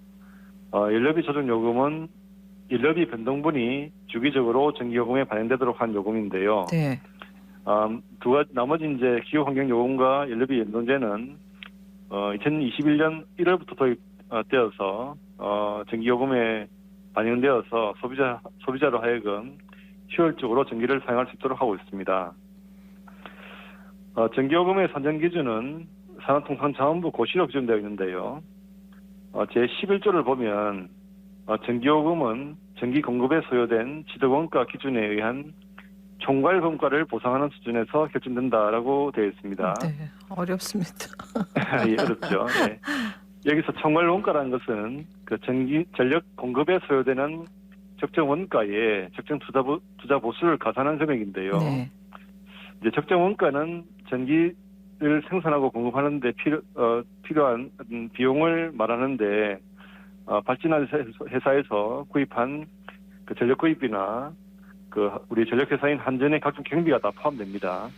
연료비 조정 요금은 연료비 변동분이 주기적으로 전기요금에 반영되도록 한 요금인데요. 네. 나머지 이제 기후환경 요금과 연료비 연동제는 2021년 1월부터 도입되어서 전기요금의 반영되어서 소비자로 하여금 효율적으로 전기를 사용할 수 있도록 하고 있습니다. 전기요금의 산정 기준은 산업통상자원부 고시로 규정되어 있는데요. 제11조를 보면 전기요금은 전기 공급에 소요된 지도원가 기준에 의한 총괄원가를 보상하는 수준에서 결정된다라고 되어 있습니다. 네, 어렵습니다. 예, 어렵죠. 네. 여기서 총괄원가라는 것은 그 전력 공급에 소요되는 적정 원가에 적정 투자 보수를 가산한 금액인데요. 네. 이제 적정 원가는 전기를 생산하고 공급하는 데 필요한 비용을 말하는데 발전한 회사에서 구입한 그 전력 구입비나 그 우리 전력회사인 한전의 각종 경비가 다 포함됩니다.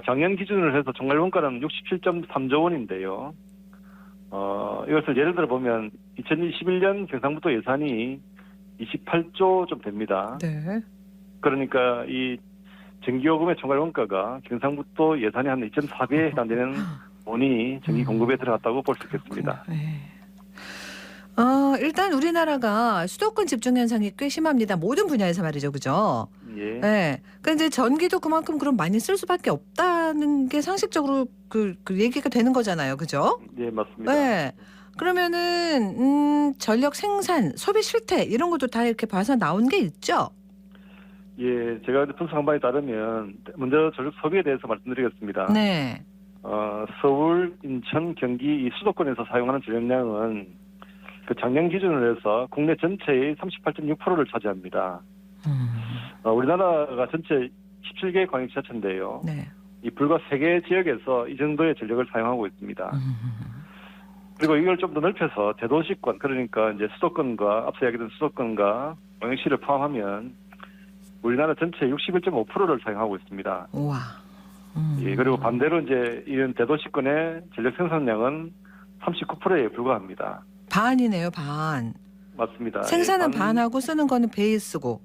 작년 기준으로 해서 총괄원가는 67.3조 원인데요. 이것을 예를 들어 보면 2021년 경상북도 예산이 28조 좀 됩니다. 네. 그러니까 이 전기요금의 총괄원가가 경상북도 예산이 한 2.4배에 해당되는 원이 전기 공급에 들어갔다고 볼 수 있겠습니다. 네. 일단 우리나라가 수도권 집중 현상이 꽤 심합니다. 모든 분야에서 말이죠, 그죠? 예. 네. 그러니까 이제 전기도 그만큼 그럼 많이 쓸 수밖에 없다는 게 상식적으로 그 얘기가 되는 거잖아요, 그죠? 예, 맞습니다. 네. 그러면은 전력 생산, 소비 실태 이런 것도 다 이렇게 봐서 나온 게 있죠? 예, 제가 분석한 바에 따르면 먼저 전력 소비에 대해서 말씀드리겠습니다. 네. 서울, 인천, 경기 이 수도권에서 사용하는 전력량은 그 작년 기준으로 해서 국내 전체의 38.6%를 차지합니다. 우리나라가 전체 17개 광역지자체인데요. 네. 이 불과 3개 지역에서 이 정도의 전력을 사용하고 있습니다. 그리고 이걸 좀 더 넓혀서 대도시권, 그러니까 이제 수도권과 앞서 이야기했던 수도권과 광역시를 포함하면 우리나라 전체 61.5%를 사용하고 있습니다. 우와. 예, 그리고 반대로 이제 이런 대도시권의 전력 생산량은 39%에 불과합니다. 반이네요, 반. 맞습니다. 생산은 반하고 쓰는 거는 배에 쓰고.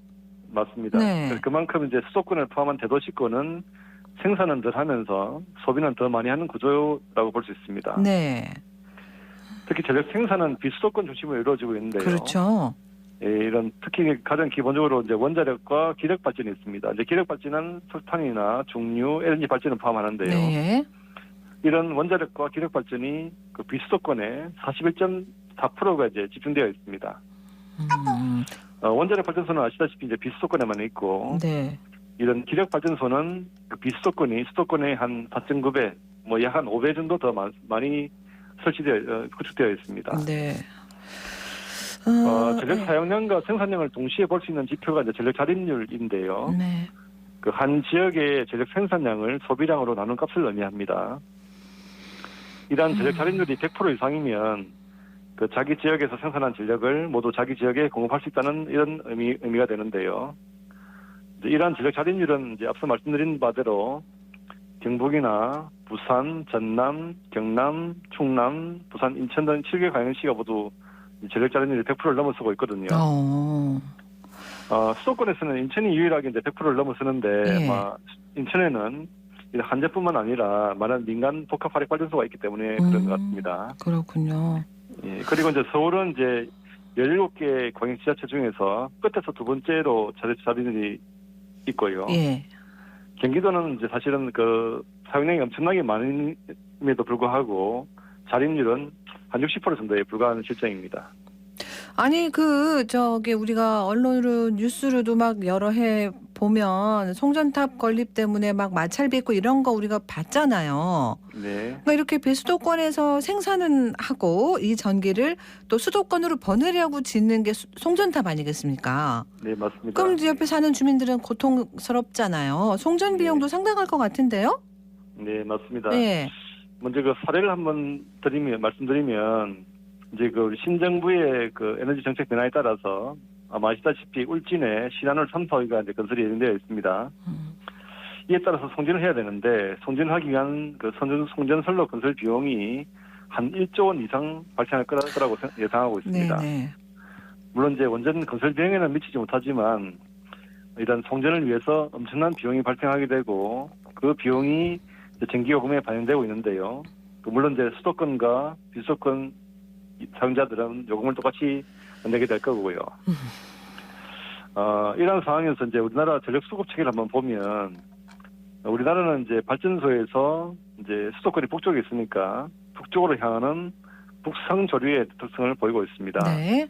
맞습니다. 네. 그만큼 이제 수도권을 포함한 대도시권은 생산은 덜 하면서 소비는 더 많이 하는 구조라고 볼 수 있습니다. 네. 특히 전력 생산은 비수도권 중심으로 이루어지고 있는데요. 그렇죠. 예, 이런 특히 가장 기본적으로 이제 원자력과 기력 발전이 있습니다. 이제 기력 발전은 석탄이나 중유, LNG 발전을 포함하는데요. 네. 이런 원자력과 기력 발전이 그 비수도권의 41.4%가 이제 집중되어 있습니다. 원자력 발전소는 아시다시피 이제 비수도권에만 있고, 네. 이런 기력 발전소는 그 비수도권이 수도권의 한 4.9배, 뭐 약 한 5배 정도 더 많이 구축되어 있습니다. 네. 전력 사용량과 생산량을 동시에 볼 수 있는 지표가 이제 전력 자립률인데요. 네. 그 한 지역의 전력 생산량을 소비량으로 나눈 값을 의미합니다. 이러한 전력 자립률이 100% 이상이면 그 자기 지역에서 생산한 전력을 모두 자기 지역에 공급할 수 있다는 이런 의미가 되는데요. 이제 이러한 전력 자립률은 이제 앞서 말씀드린 바대로 경북이나 부산, 전남, 경남, 충남, 부산, 인천 등 7개 광역시가 모두 전력 자립률이 100%를 넘어서고 있거든요. 수도권에서는 인천이 유일하게 이제 100%를 넘어서는데, 예. 인천에는 한전뿐만 아니라 많은 민간 복합 화력 발전소가 있기 때문에 그런 것 같습니다. 그렇군요. 예, 그리고 이제 서울은 이제 17개 광역지자체 중에서 끝에서 두 번째로 자립률이 있고요. 예. 경기도는 이제 사실은 그 사용량이 엄청나게 많음에도 불구하고 자립률은 한 60% 정도에 불과한 실정입니다. 아니 우리가 언론으로 뉴스로도 막 여러 해 보면 송전탑 건립 때문에 막 마찰 빚고 이런 거 우리가 봤잖아요. 네. 그러니까 이렇게 비수도권에서 생산은 하고 이 전기를 또 수도권으로 보내려고 짓는 게 송전탑 아니겠습니까? 네, 맞습니다. 그럼 옆에 사는 주민들은 고통스럽잖아요. 송전 비용도 상당할 것 같은데요? 네, 맞습니다. 네. 먼저 그 사례를 한번 말씀드리면 이제 그 신정부의 그 에너지 정책 변화에 따라서 아마 아시다시피 울진에 신한울 3사호가 이제 건설이 예정되어 있습니다. 이에 따라서 송전을 해야 되는데 송전하기 위한 그 송전선로 건설 비용이 한 1조 원 이상 발생할 거라고 예상하고 있습니다. 네네. 물론 이제 원전 건설 비용에는 미치지 못하지만 이런 송전을 위해서 엄청난 비용이 발생하게 되고 그 비용이 전기요금에 반영되고 있는데요. 물론 이제 수도권과 비수도권 사용자들은 요금을 똑같이 내게 될 거고요. 이런 상황에서 이제 우리나라 전력 수급 체계를 한번 보면 우리나라는 이제 발전소에서 이제 수도권이 북쪽에 있으니까 북쪽으로 향하는 북상 조류의 특성을 보이고 있습니다. 네.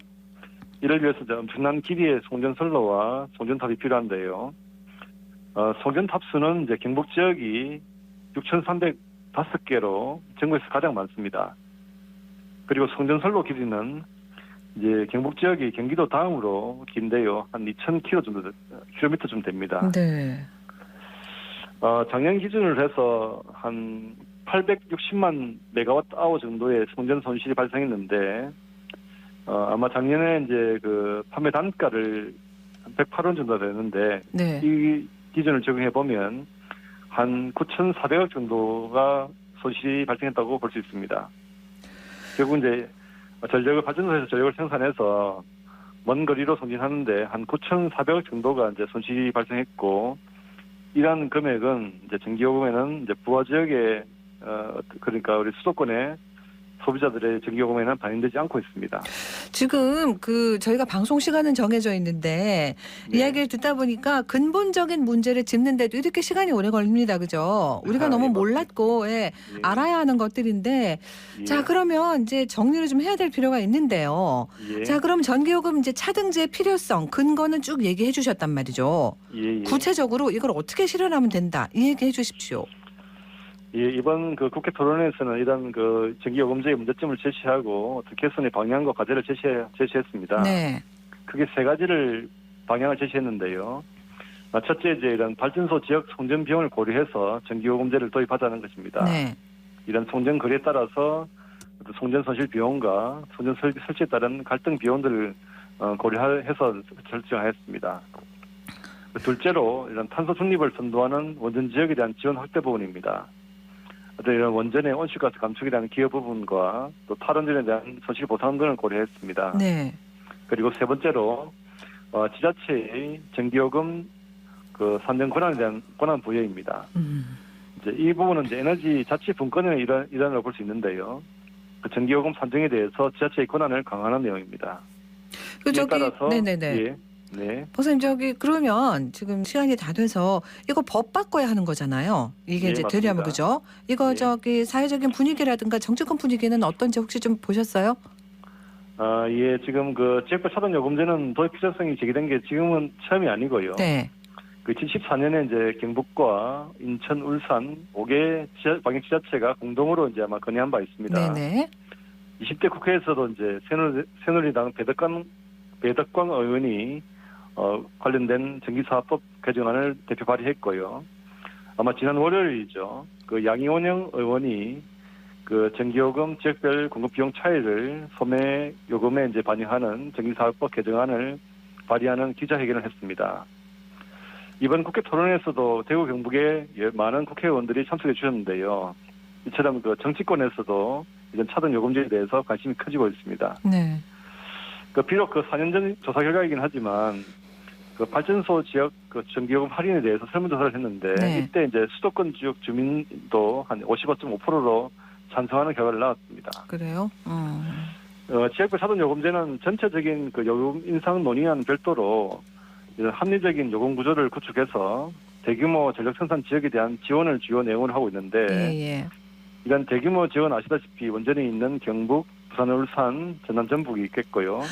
이를 위해서 엄청난 길이의 송전선로와 송전탑이 필요한데요. 송전탑 수는 이제 경북 지역이 6,305개로 전국에서 가장 많습니다. 그리고 송전선로 길이는 이제 경북 지역이 경기도 다음으로 긴데요. 한 2,000km 킬로미터 됩니다. 네. 작년 기준으로 해서 한 860만 메가와트 정도의 송전 손실이 발생했는데, 아마 작년에 이제 그 판매 단가를 한 108원 정도 되는데, 네. 이 기준을 적용해 보면 한 9,400억 정도가 손실이 발생했다고 볼 수 있습니다. 결국 이제 발전소에서 전력을 생산해서 먼 거리로 송진하는데 한 9,400억 정도가 이제 손실이 발생했고, 이러한 금액은 이제 전기요금에는 이제 부하 지역에 그러니까 우리 수도권의 소비자들의 전기요금에는 반영되지 않고 있습니다. 지금 저희가 방송 시간은 정해져 있는데 네. 이야기를 듣다 보니까 근본적인 문제를 짚는데도 이렇게 시간이 오래 걸립니다. 그죠? 우리가 너무 몰랐고 알아야 하는 것들인데 자, 그러면 이제 정리를 좀 해야 될 필요가 있는데요. 자, 그럼 전기요금 이제 차등제의 필요성, 근거는 쭉 얘기해 주셨단 말이죠. 구체적으로 이걸 어떻게 실현하면 된다. 이 얘기해 주십시오. 이번 그 국회 토론회에서는 이런 그 전기요금제의 문제점을 제시하고 개선의 방향과 과제를 제시했습니다. 네. 크게 세 가지를 방향을 제시했는데요. 첫째, 이제 이런 발전소 지역 송전 비용을 고려해서 전기요금제를 도입하자는 것입니다. 네. 이런 송전 거리에 따라서 송전 손실 비용과 송전 설치에 따른 갈등 비용들을 고려해서 결정하였습니다. 둘째로 이런 탄소 중립을 선도하는 원전 지역에 대한 지원 확대 부분입니다. 이런 원전의 온실가스 감축에 대한 기여 부분과 또 탈원전에 대한 손실 보상 등을 고려했습니다. 네. 그리고 세 번째로 지자체의 전기요금 그 산정 권한에 대한 권한 부여입니다. 이제 이 부분은 이제 에너지 자치 분권의 일환으로 볼 수 있는데요. 그 전기요금 산정에 대해서 지자체의 권한을 강화하는 내용입니다. 따라서 네네네. 네. 박사님 그러면 지금 시간이 다 돼서 이거 법 바꿔야 하는 거잖아요. 이게 이제 되려면 그죠? 이거 사회적인 분위기라든가 정치권 분위기는 어떤지 혹시 좀 보셨어요? 지금 그 지역별 차등 요금제는 도입 필요성이 제기된 게 지금은 처음이 아니고요. 네. 그 2014년에 이제 경북과 인천, 울산 5개 방역 지자체가 공동으로 이제 아마 건의한 바 있습니다. 네네. 20대 국회에서도 이제 새누리당 배덕광 의원이 관련된 전기사업법 개정안을 대표 발의했고요. 아마 지난 월요일이죠. 그 양이원영 의원이 그 전기요금 지역별 공급 비용 차이를 소매 요금에 이제 반영하는 전기사업법 개정안을 발의하는 기자회견을 했습니다. 이번 국회 토론에서도 대구 경북의 많은 국회의원들이 참석해 주셨는데요. 이처럼 그 정치권에서도 이런 차등 요금제에 대해서 관심이 커지고 있습니다. 네. 비록 4년 전 조사 결과이긴 하지만 그 발전소 지역 그 전기요금 할인에 대해서 설문조사를 했는데 이때 이제 수도권 지역 주민도 한 55.5%로 찬성하는 결과를 나왔습니다. 그래요? 지역별 차등 요금제는 전체적인 그 요금 인상 논의와는 별도로 이런 합리적인 요금 구조를 구축해서 대규모 전력 생산 지역에 대한 지원을 주요 내용을 하고 있는데 이런 대규모 지원 아시다시피 원전이 있는 경북, 부산, 울산, 전남, 전북이 있겠고요.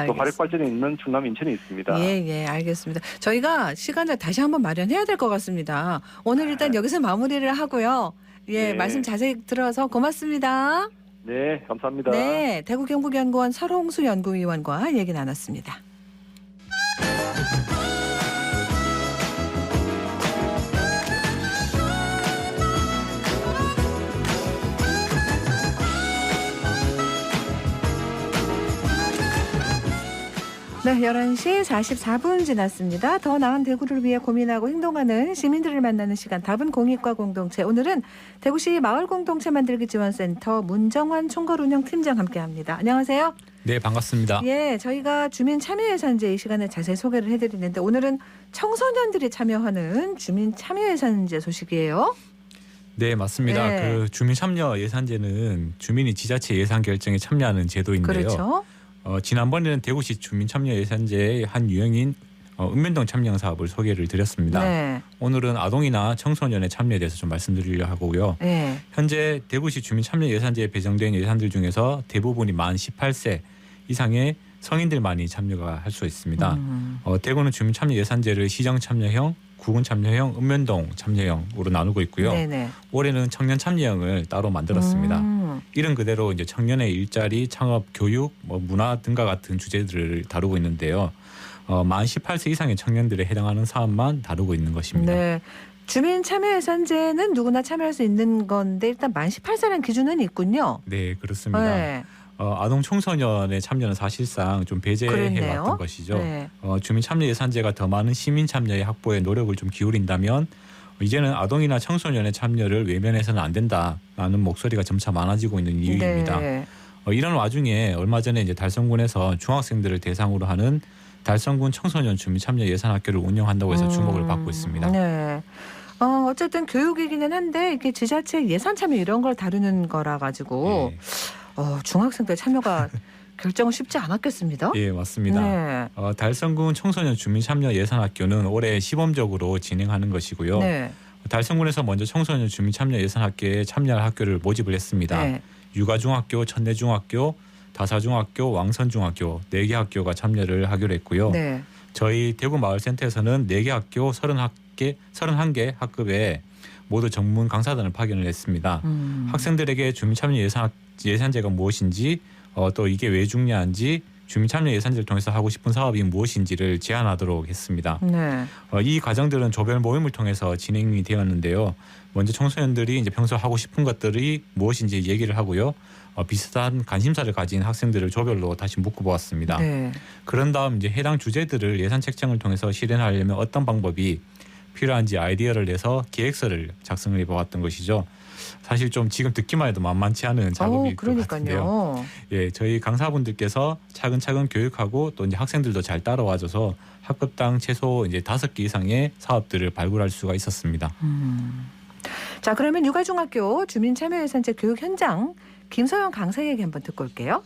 또 화력발전이 있는 충남, 인천이 있습니다. 예, 알겠습니다. 저희가 시간을 다시 한번 마련해야 될 것 같습니다. 오늘 일단 여기서 마무리를 하고요. 말씀 자세히 들어서 고맙습니다. 네, 감사합니다. 네, 대구 경북연구원 설홍수 연구위원과 얘기 나눴습니다. 네, 11시 44분 지났습니다. 더 나은 대구를 위해 고민하고 행동하는 시민들을 만나는 시간 답은 공익과 공동체. 오늘은 대구시 마을공동체 만들기 지원센터 문정환 총괄운영팀장 함께합니다. 안녕하세요. 네, 반갑습니다. 저희가 주민 참여예산제 이 시간에 자세히 소개를 해드리는데 오늘은 청소년들이 참여하는 주민 참여예산제 소식이에요. 네, 맞습니다. 그 주민 참여 예산제는 주민이 지자체 예산 결정에 참여하는 제도인데요. 그렇죠. 지난번에는 대구시 주민참여예산제의 한 유형인 읍면동 참여형 사업을 소개를 드렸습니다. 네. 오늘은 아동이나 청소년의 참여에 대해서 좀 말씀드리려 하고요. 네. 현재 대구시 주민참여예산제에 배정된 예산들 중에서 대부분이 만 18세 이상의 성인들만이 참여가 할 수 있습니다. 대구는 주민참여예산제를 시정참여형, 구군참여형, 읍면동 참여형으로 나누고 있고요. 네네. 올해는 청년참여형을 따로 만들었습니다. 이름 그대로 이제 청년의 일자리, 창업, 교육, 문화 등과 같은 주제들을 다루고 있는데요. 만 18세 이상의 청년들에 해당하는 사업만 다루고 있는 것입니다. 네. 주민참여예산제는 누구나 참여할 수 있는 건데 일단 만 18세라는 기준은 있군요. 네, 그렇습니다. 네. 아동 청소년의 참여는 사실상 좀 배제해왔던 것이죠. 네. 주민참여예산제가 더 많은 시민 참여의 확보에 노력을 좀 기울인다면 이제는 아동이나 청소년의 참여를 외면해서는 안 된다라는 목소리가 점차 많아지고 있는 이유입니다. 네. 이런 와중에 얼마 전에 이제 달성군에서 중학생들을 대상으로 하는 달성군 청소년 주민참여예산학교를 운영한다고 해서 주목을 받고 있습니다. 네. 어쨌든 교육이기는 한데 이게 지자체 예산 참여 이런 걸 다루는 거라 가지고 네. 중학생들 참여가 결정은 쉽지 않았겠습니다. 예, 맞습니다. 네. 달성군 청소년 주민참여예산학교는 올해 시범적으로 진행하는 것이고요. 네. 달성군에서 먼저 청소년 주민참여예산학교에 참여할 학교를 모집을 했습니다. 네. 유가중학교, 천내중학교, 다사중학교, 왕선중학교 4개 학교가 참여를 하기로 했고요. 네. 저희 대구마을센터에서는 4개 학교 31개 학급에 모두 전문 강사단을 파견을 했습니다. 학생들에게 주민참여예산제가 무엇인지 또 이게 왜 중요한지 주민참여예산제를 통해서 하고 싶은 사업이 무엇인지를 제안하도록 했습니다. 네. 이 과정들은 조별 모임을 통해서 진행이 되었는데요. 먼저 청소년들이 이제 평소 하고 싶은 것들이 무엇인지 얘기를 하고요. 비슷한 관심사를 가진 학생들을 조별로 다시 묶어보았습니다. 네. 그런 다음 이제 해당 주제들을 예산 책정을 통해서 실현하려면 어떤 방법이 필요한지 아이디어를 내서 계획서를 작성을 해보았던 것이죠. 사실 좀 지금 듣기만 해도 만만치 않은 작업일 것 같은데요. 예, 저희 강사분들께서 차근차근 교육하고 또 이제 학생들도 잘 따라와줘서 학급당 최소 이제 5개 이상의 사업들을 발굴할 수가 있었습니다. 자, 그러면 유가중학교 주민참여예산제 교육 현장 김서영 강사 얘기 한번 듣고 올게요.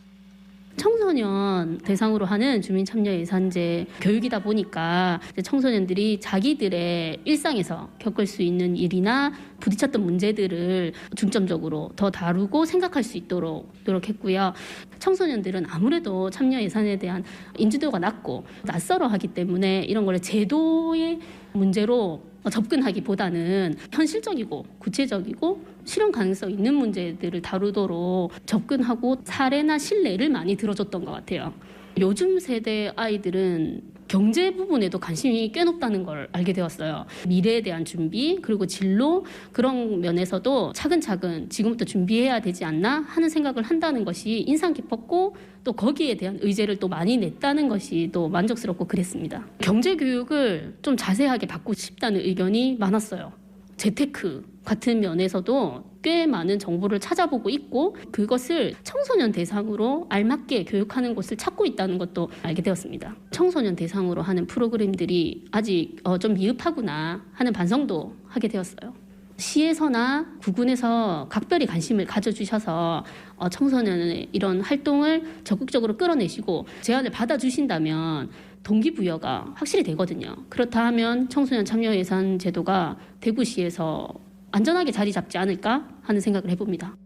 청소년 대상으로 하는 주민참여예산제 교육이다 보니까 청소년들이 자기들의 일상에서 겪을 수 있는 일이나 부딪혔던 문제들을 중점적으로 더 다루고 생각할 수 있도록 노력했고요. 청소년들은 아무래도 참여 예산에 대한 인지도가 낮고 낯설어하기 때문에 이런 걸 제도의 문제로 접근하기보다는 현실적이고 구체적이고 실현 가능성 있는 문제들을 다루도록 접근하고 사례나 신뢰를 많이 들어줬던 것 같아요. 요즘 세대 아이들은 경제 부분에도 관심이 꽤 높다는 걸 알게 되었어요. 미래에 대한 준비 그리고 진로 그런 면에서도 차근차근 지금부터 준비해야 되지 않나 하는 생각을 한다는 것이 인상 깊었고 또 거기에 대한 의제를 또 많이 냈다는 것이 또 만족스럽고 그랬습니다. 경제 교육을 좀 자세하게 받고 싶다는 의견이 많았어요. 재테크 같은 면에서도 꽤 많은 정보를 찾아보고 있고 그것을 청소년 대상으로 알맞게 교육하는 곳을 찾고 있다는 것도 알게 되었습니다. 청소년 대상으로 하는 프로그램들이 아직 좀 미흡하구나 하는 반성도 하게 되었어요. 시에서나 구군에서 각별히 관심을 가져주셔서 청소년의 이런 활동을 적극적으로 끌어내시고 제안을 받아주신다면 동기부여가 확실히 되거든요. 그렇다 하면 청소년 참여예산 제도가 대구시에서 안전하게 자리 잡지 않을까 하는 생각을 해봅니다.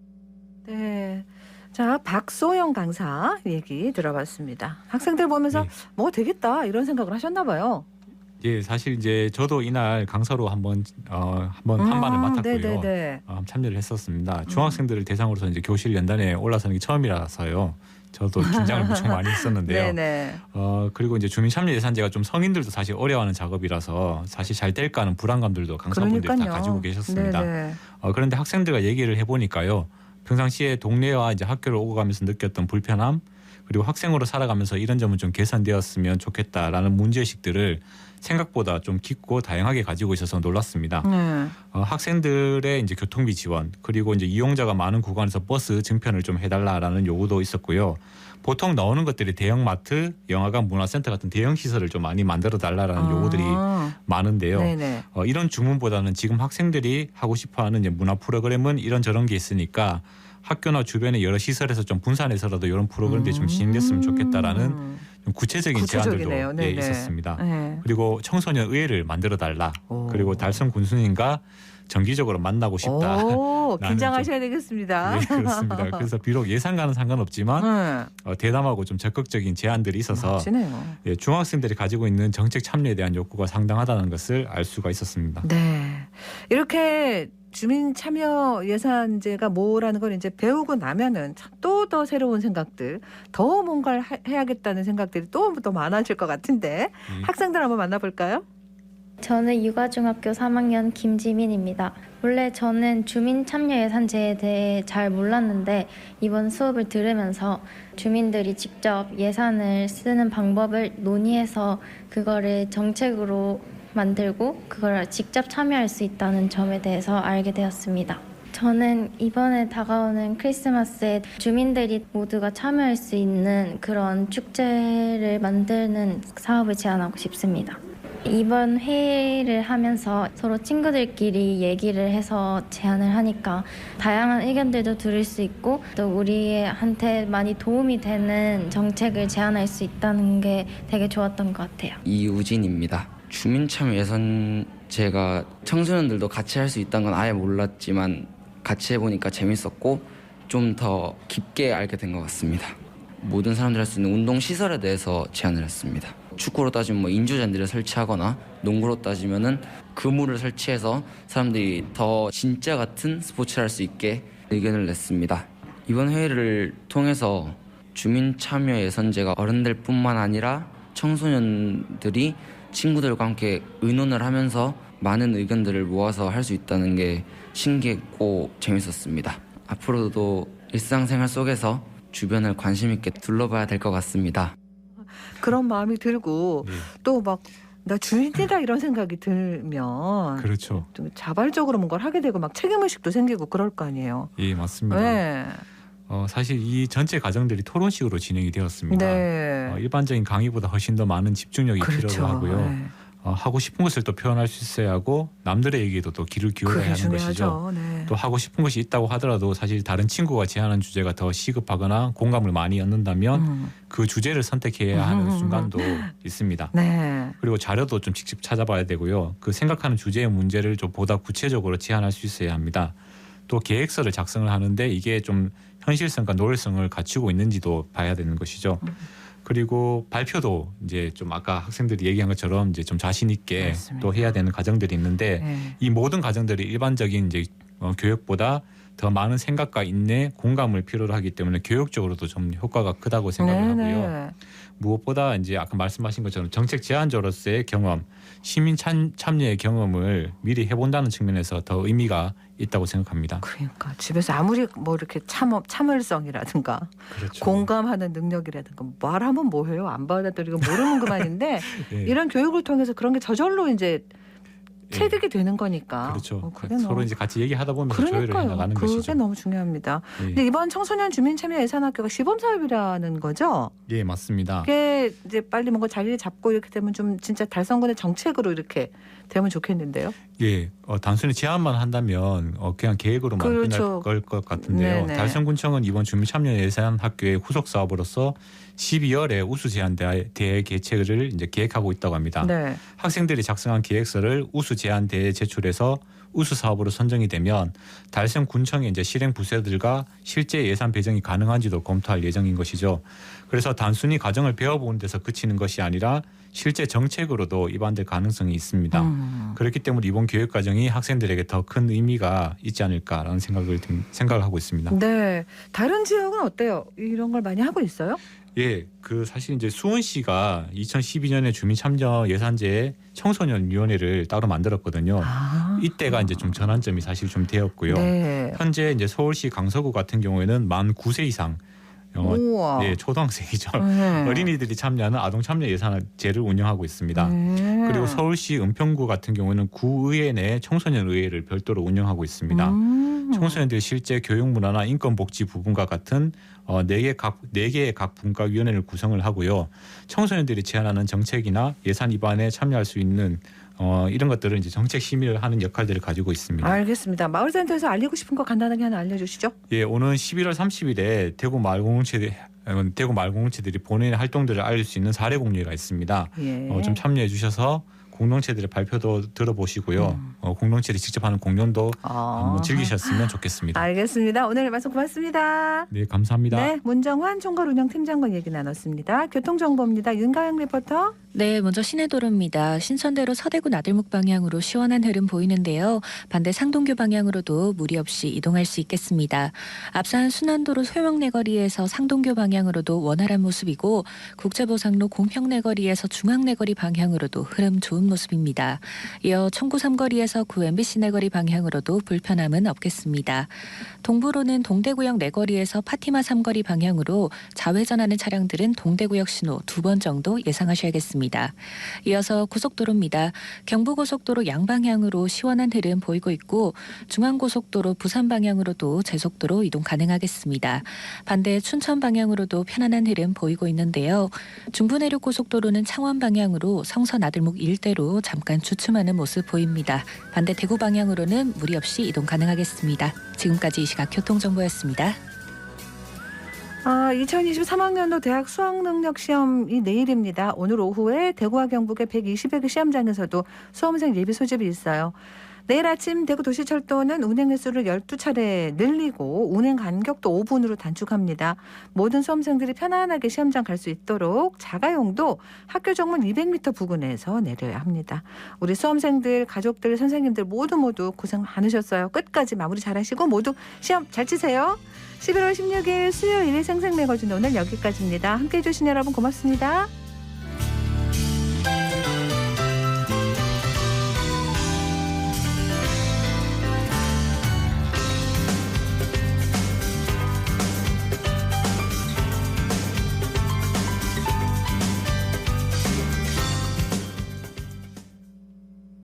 네. 자, 박소영 강사 얘기 들어봤습니다. 학생들 보면서 뭐 되겠다 이런 생각을 하셨나 봐요. 예, 사실 이제 저도 이날 강사로 한번 한반을 맡았고요. 참여를 했었습니다. 중학생들을 대상으로서 이제 교실 연단에 올라서는 게 처음이라서요. 저도 긴장을 무척 많이 했었는데요. 그리고 이제 주민참여예산제가 좀 성인들도 사실 어려워하는 작업이라서 사실 잘 될까 하는 불안감들도 강사분들이 다 가지고 계셨습니다. 그런데 학생들과 얘기를 해보니까요. 평상시에 동네와 이제 학교를 오고 가면서 느꼈던 불편함 그리고 학생으로 살아가면서 이런 점은 좀 개선되었으면 좋겠다라는 문제의식들을 생각보다 좀 깊고 다양하게 가지고 있어서 놀랐습니다. 학생들의 이제 교통비 지원 그리고 이제 이용자가 많은 구간에서 버스 증편을 좀 해달라라는 요구도 있었고요. 보통 나오는 것들이 대형마트, 영화관, 문화센터 같은 대형 시설을 좀 많이 만들어 달라라는 요구들이 많은데요. 이런 주문보다는 지금 학생들이 하고 싶어하는 이제 문화 프로그램은 이런저런 게 있으니까 학교나 주변의 여러 시설에서 좀 분산해서라도 이런 프로그램들이 좀 진행됐으면 좋겠다라는 좀 구체적인 제안들도 예, 있었습니다. 네. 그리고 청소년 의회를 만들어 달라. 그리고 달성 군수님과 정기적으로 만나고 싶다. 오, 긴장하셔야 되겠습니다. 네, 그렇습니다. 그래서 비록 예산과는 상관없지만 대담하고 좀 적극적인 제안들이 있어서 예, 중학생들이 가지고 있는 정책 참여에 대한 욕구가 상당하다는 것을 알 수가 있었습니다. 네, 이렇게 주민 참여 예산제가 뭐라는 걸 이제 배우고 나면은 또 더 새로운 생각들, 더 뭔가를 해야겠다는 생각들이 또 많아질 것 같은데 학생들 한번 만나볼까요? 저는 육아중학교 3학년 김지민입니다. 원래 저는 주민참여예산제에 대해 잘 몰랐는데 이번 수업을 들으면서 주민들이 직접 예산을 쓰는 방법을 논의해서 그거를 정책으로 만들고 그걸 직접 참여할 수 있다는 점에 대해서 알게 되었습니다. 저는 이번에 다가오는 크리스마스에 주민들이 모두가 참여할 수 있는 그런 축제를 만드는 사업을 제안하고 싶습니다. 이번 회의를 하면서 서로 친구들끼리 얘기를 해서 제안을 하니까 다양한 의견들도 들을 수 있고 또 우리한테 많이 도움이 되는 정책을 제안할 수 있다는 게 되게 좋았던 것 같아요. 이우진입니다. 주민참여 예산제가 청소년들도 같이 할 수 있다는 건 아예 몰랐지만 같이 해보니까 재밌었고 좀 더 깊게 알게 된 것 같습니다. 모든 사람들이 할 수 있는 운동시설에 대해서 제안을 했습니다. 축구로 따지면 인조잔디를 설치하거나 농구로 따지면은 그물을 설치해서 사람들이 더 진짜 같은 스포츠를 할 수 있게 의견을 냈습니다. 이번 회의를 통해서 주민참여 예산제가 어른들뿐만 아니라 청소년들이 친구들과 함께 의논을 하면서 많은 의견들을 모아서 할 수 있다는 게 신기했고 재밌었습니다. 앞으로도 일상생활 속에서 주변을 관심 있게 둘러봐야 될 것 같습니다. 그런 마음이 들고 또 막 나 주인이다 이런 생각이 들면 그렇죠. 좀 자발적으로 뭔가를 하게 되고 막 책임의식도 생기고 그럴 거 아니에요. 예, 맞습니다. 네. 사실 이 전체 과정들이 토론식으로 진행이 되었습니다. 네. 일반적인 강의보다 훨씬 더 많은 집중력이 필요로 하고요. 네. 하고 싶은 것을 또 표현할 수 있어야 하고 남들의 얘기에도 또 귀를 기울여야 하는 것이죠. 네. 또 하고 싶은 것이 있다고 하더라도 사실 다른 친구가 제안한 주제가 더 시급하거나 공감을 많이 얻는다면 그 주제를 선택해야 하는 순간도 있습니다. 네. 그리고 자료도 좀 직접 찾아봐야 되고요. 그 생각하는 주제의 문제를 좀 보다 구체적으로 제안할 수 있어야 합니다. 또 계획서를 작성을 하는데 이게 좀 현실성과 노골성을 갖추고 있는지도 봐야 되는 것이죠. 그리고 발표도 이제 좀 아까 학생들이 얘기한 것처럼 이제 좀 자신 있게 맞습니다. 또 해야 되는 과정들이 있는데 이 모든 과정들이 일반적인 이제 교육보다 더 많은 생각과 인내, 공감을 필요로 하기 때문에 교육적으로도 좀 효과가 크다고 생각을 하고요. 무엇보다 이제 아까 말씀하신 것처럼 정책 제안자로서의 경험, 시민 참여의 경험을 미리 해본다는 측면에서 더 의미가 있다고 생각합니다. 그러니까 집에서 아무리 뭐 이렇게 참을성이라든가 그렇죠. 공감하는 능력이라든가 말하면 뭐해요? 안 받아들이고 모르는 그만인데 네. 이런 교육을 통해서 그런 게 저절로 이제 체득이 되는 거니까. 그렇죠. 그게 서로 너무... 이제 같이 얘기하다 보면서 조율을 해나가는 그게 것이죠. 너무 중요합니다. 예. 근데 이번 청소년 주민참여 예산학교가 시범사업이라는 거죠? 예, 맞습니다. 그게 이제 빨리 뭔가 자리를 잡고 이렇게 되면 좀 진짜 달성군의 정책으로 이렇게 되면 좋겠는데요. 예, 단순히 제안만 한다면 그냥 계획으로만 그렇죠. 끝날 것 같은데요. 네네. 달성군청은 이번 주민참여 예산학교의 후속 사업으로서 12월에 우수 제안 대회 개최를 이제 계획하고 있다고 합니다. 네. 학생들이 작성한 계획서를 우수 제안 대회에 제출해서 우수 사업으로 선정이 되면 달성군청의 이제 실행 부서들과 실제 예산 배정이 가능한지도 검토할 예정인 것이죠. 그래서 단순히 과정을 배워보는 데서 그치는 것이 아니라 실제 정책으로도 입안될 가능성이 있습니다. 그렇기 때문에 이번 교육 과정이 학생들에게 더 큰 의미가 있지 않을까라는 생각을 하고 있습니다. 네, 다른 지역은 어때요? 이런 걸 많이 하고 있어요? 예, 사실 이제 수원시가 2012년에 주민참여 예산제에 청소년위원회를 따로 만들었거든요. 이때가 이제 좀 전환점이 사실 좀 되었고요. 네. 현재 이제 서울시 강서구 같은 경우에는 만 9세 이상 예, 초등학생이죠. 어린이들이 참여하는 아동 참여 예산제를 운영하고 있습니다. 그리고 서울시 은평구 같은 경우는 구의회 내 청소년 의회를 별도로 운영하고 있습니다. 청소년들이 실제 교육 문화나 인권 복지 부분과 같은 4개의 각 분과위원회를 구성을 하고요. 청소년들이 제안하는 정책이나 예산 입안에 참여할 수 있는 이런 것들을 이제 정책 심의를 하는 역할들을 가지고 있습니다. 알겠습니다. 마을센터에서 알리고 싶은 거 간단하게 하나 알려주시죠. 예, 오는 11월 30일에 대구 마을공동체들이 본인의 활동들을 알릴 수 있는 사례 공유회가 있습니다. 예. 좀 참여해 주셔서 공동체들의 발표도 들어보시고요. 공동체들이 직접 하는 공연도 한번 즐기셨으면 좋겠습니다. 알겠습니다. 오늘 말씀 고맙습니다. 네, 감사합니다. 네, 문정환 총괄운영팀장과 얘기 나눴습니다. 교통정보입니다. 윤가영 리포터. 네, 먼저 시내도로입니다. 신천대로 서대구 나들목 방향으로 시원한 흐름 보이는데요. 반대 상동교 방향으로도 무리 없이 이동할 수 있겠습니다. 앞선 순환도로 소명내거리에서 상동교 방향으로도 원활한 모습이고 국제보상로 공평내거리에서 중앙내거리 방향으로도 흐름 좋은 모습입니다. 이어 청구 삼거리에서 구 MBC 내거리 방향으로도 불편함은 없겠습니다. 동부로는 동대구역 내거리에서 파티마 삼거리 방향으로 좌회전하는 차량들은 동대구역 신호 2번 정도 예상하셔야겠습니다. 이어서 고속도로입니다. 경부고속도로 양방향으로 시원한 흐름 보이고 있고 중앙고속도로 부산 방향으로도 제속도로 이동 가능하겠습니다. 반대 춘천 방향으로도 편안한 흐름 보이고 있는데요. 중부내륙고속도로는 창원 방향으로 성서 나들목 일대로 잠깐 주춤하는 모습 보입니다. 반대 대구 방향으로는 무리 없이 이동 가능하겠습니다. 지금까지 이 시각 교통정보였습니다. 2023학년도 대학 수학능력 시험이 내일입니다. 오늘 오후에 대구와 경북의 120여 개 시험장에서도 수험생 예비 소집이 있어요. 내일 아침 대구 도시철도는 운행 횟수를 12차례 늘리고 운행 간격도 5분으로 단축합니다. 모든 수험생들이 편안하게 시험장 갈 수 있도록 자가용도 학교 정문 200m 부근에서 내려야 합니다. 우리 수험생들, 가족들, 선생님들 모두 고생 많으셨어요. 끝까지 마무리 잘하시고 모두 시험 잘 치세요. 11월 16일 수요일 생생매거진 오늘 여기까지입니다. 함께해 주신 여러분 고맙습니다.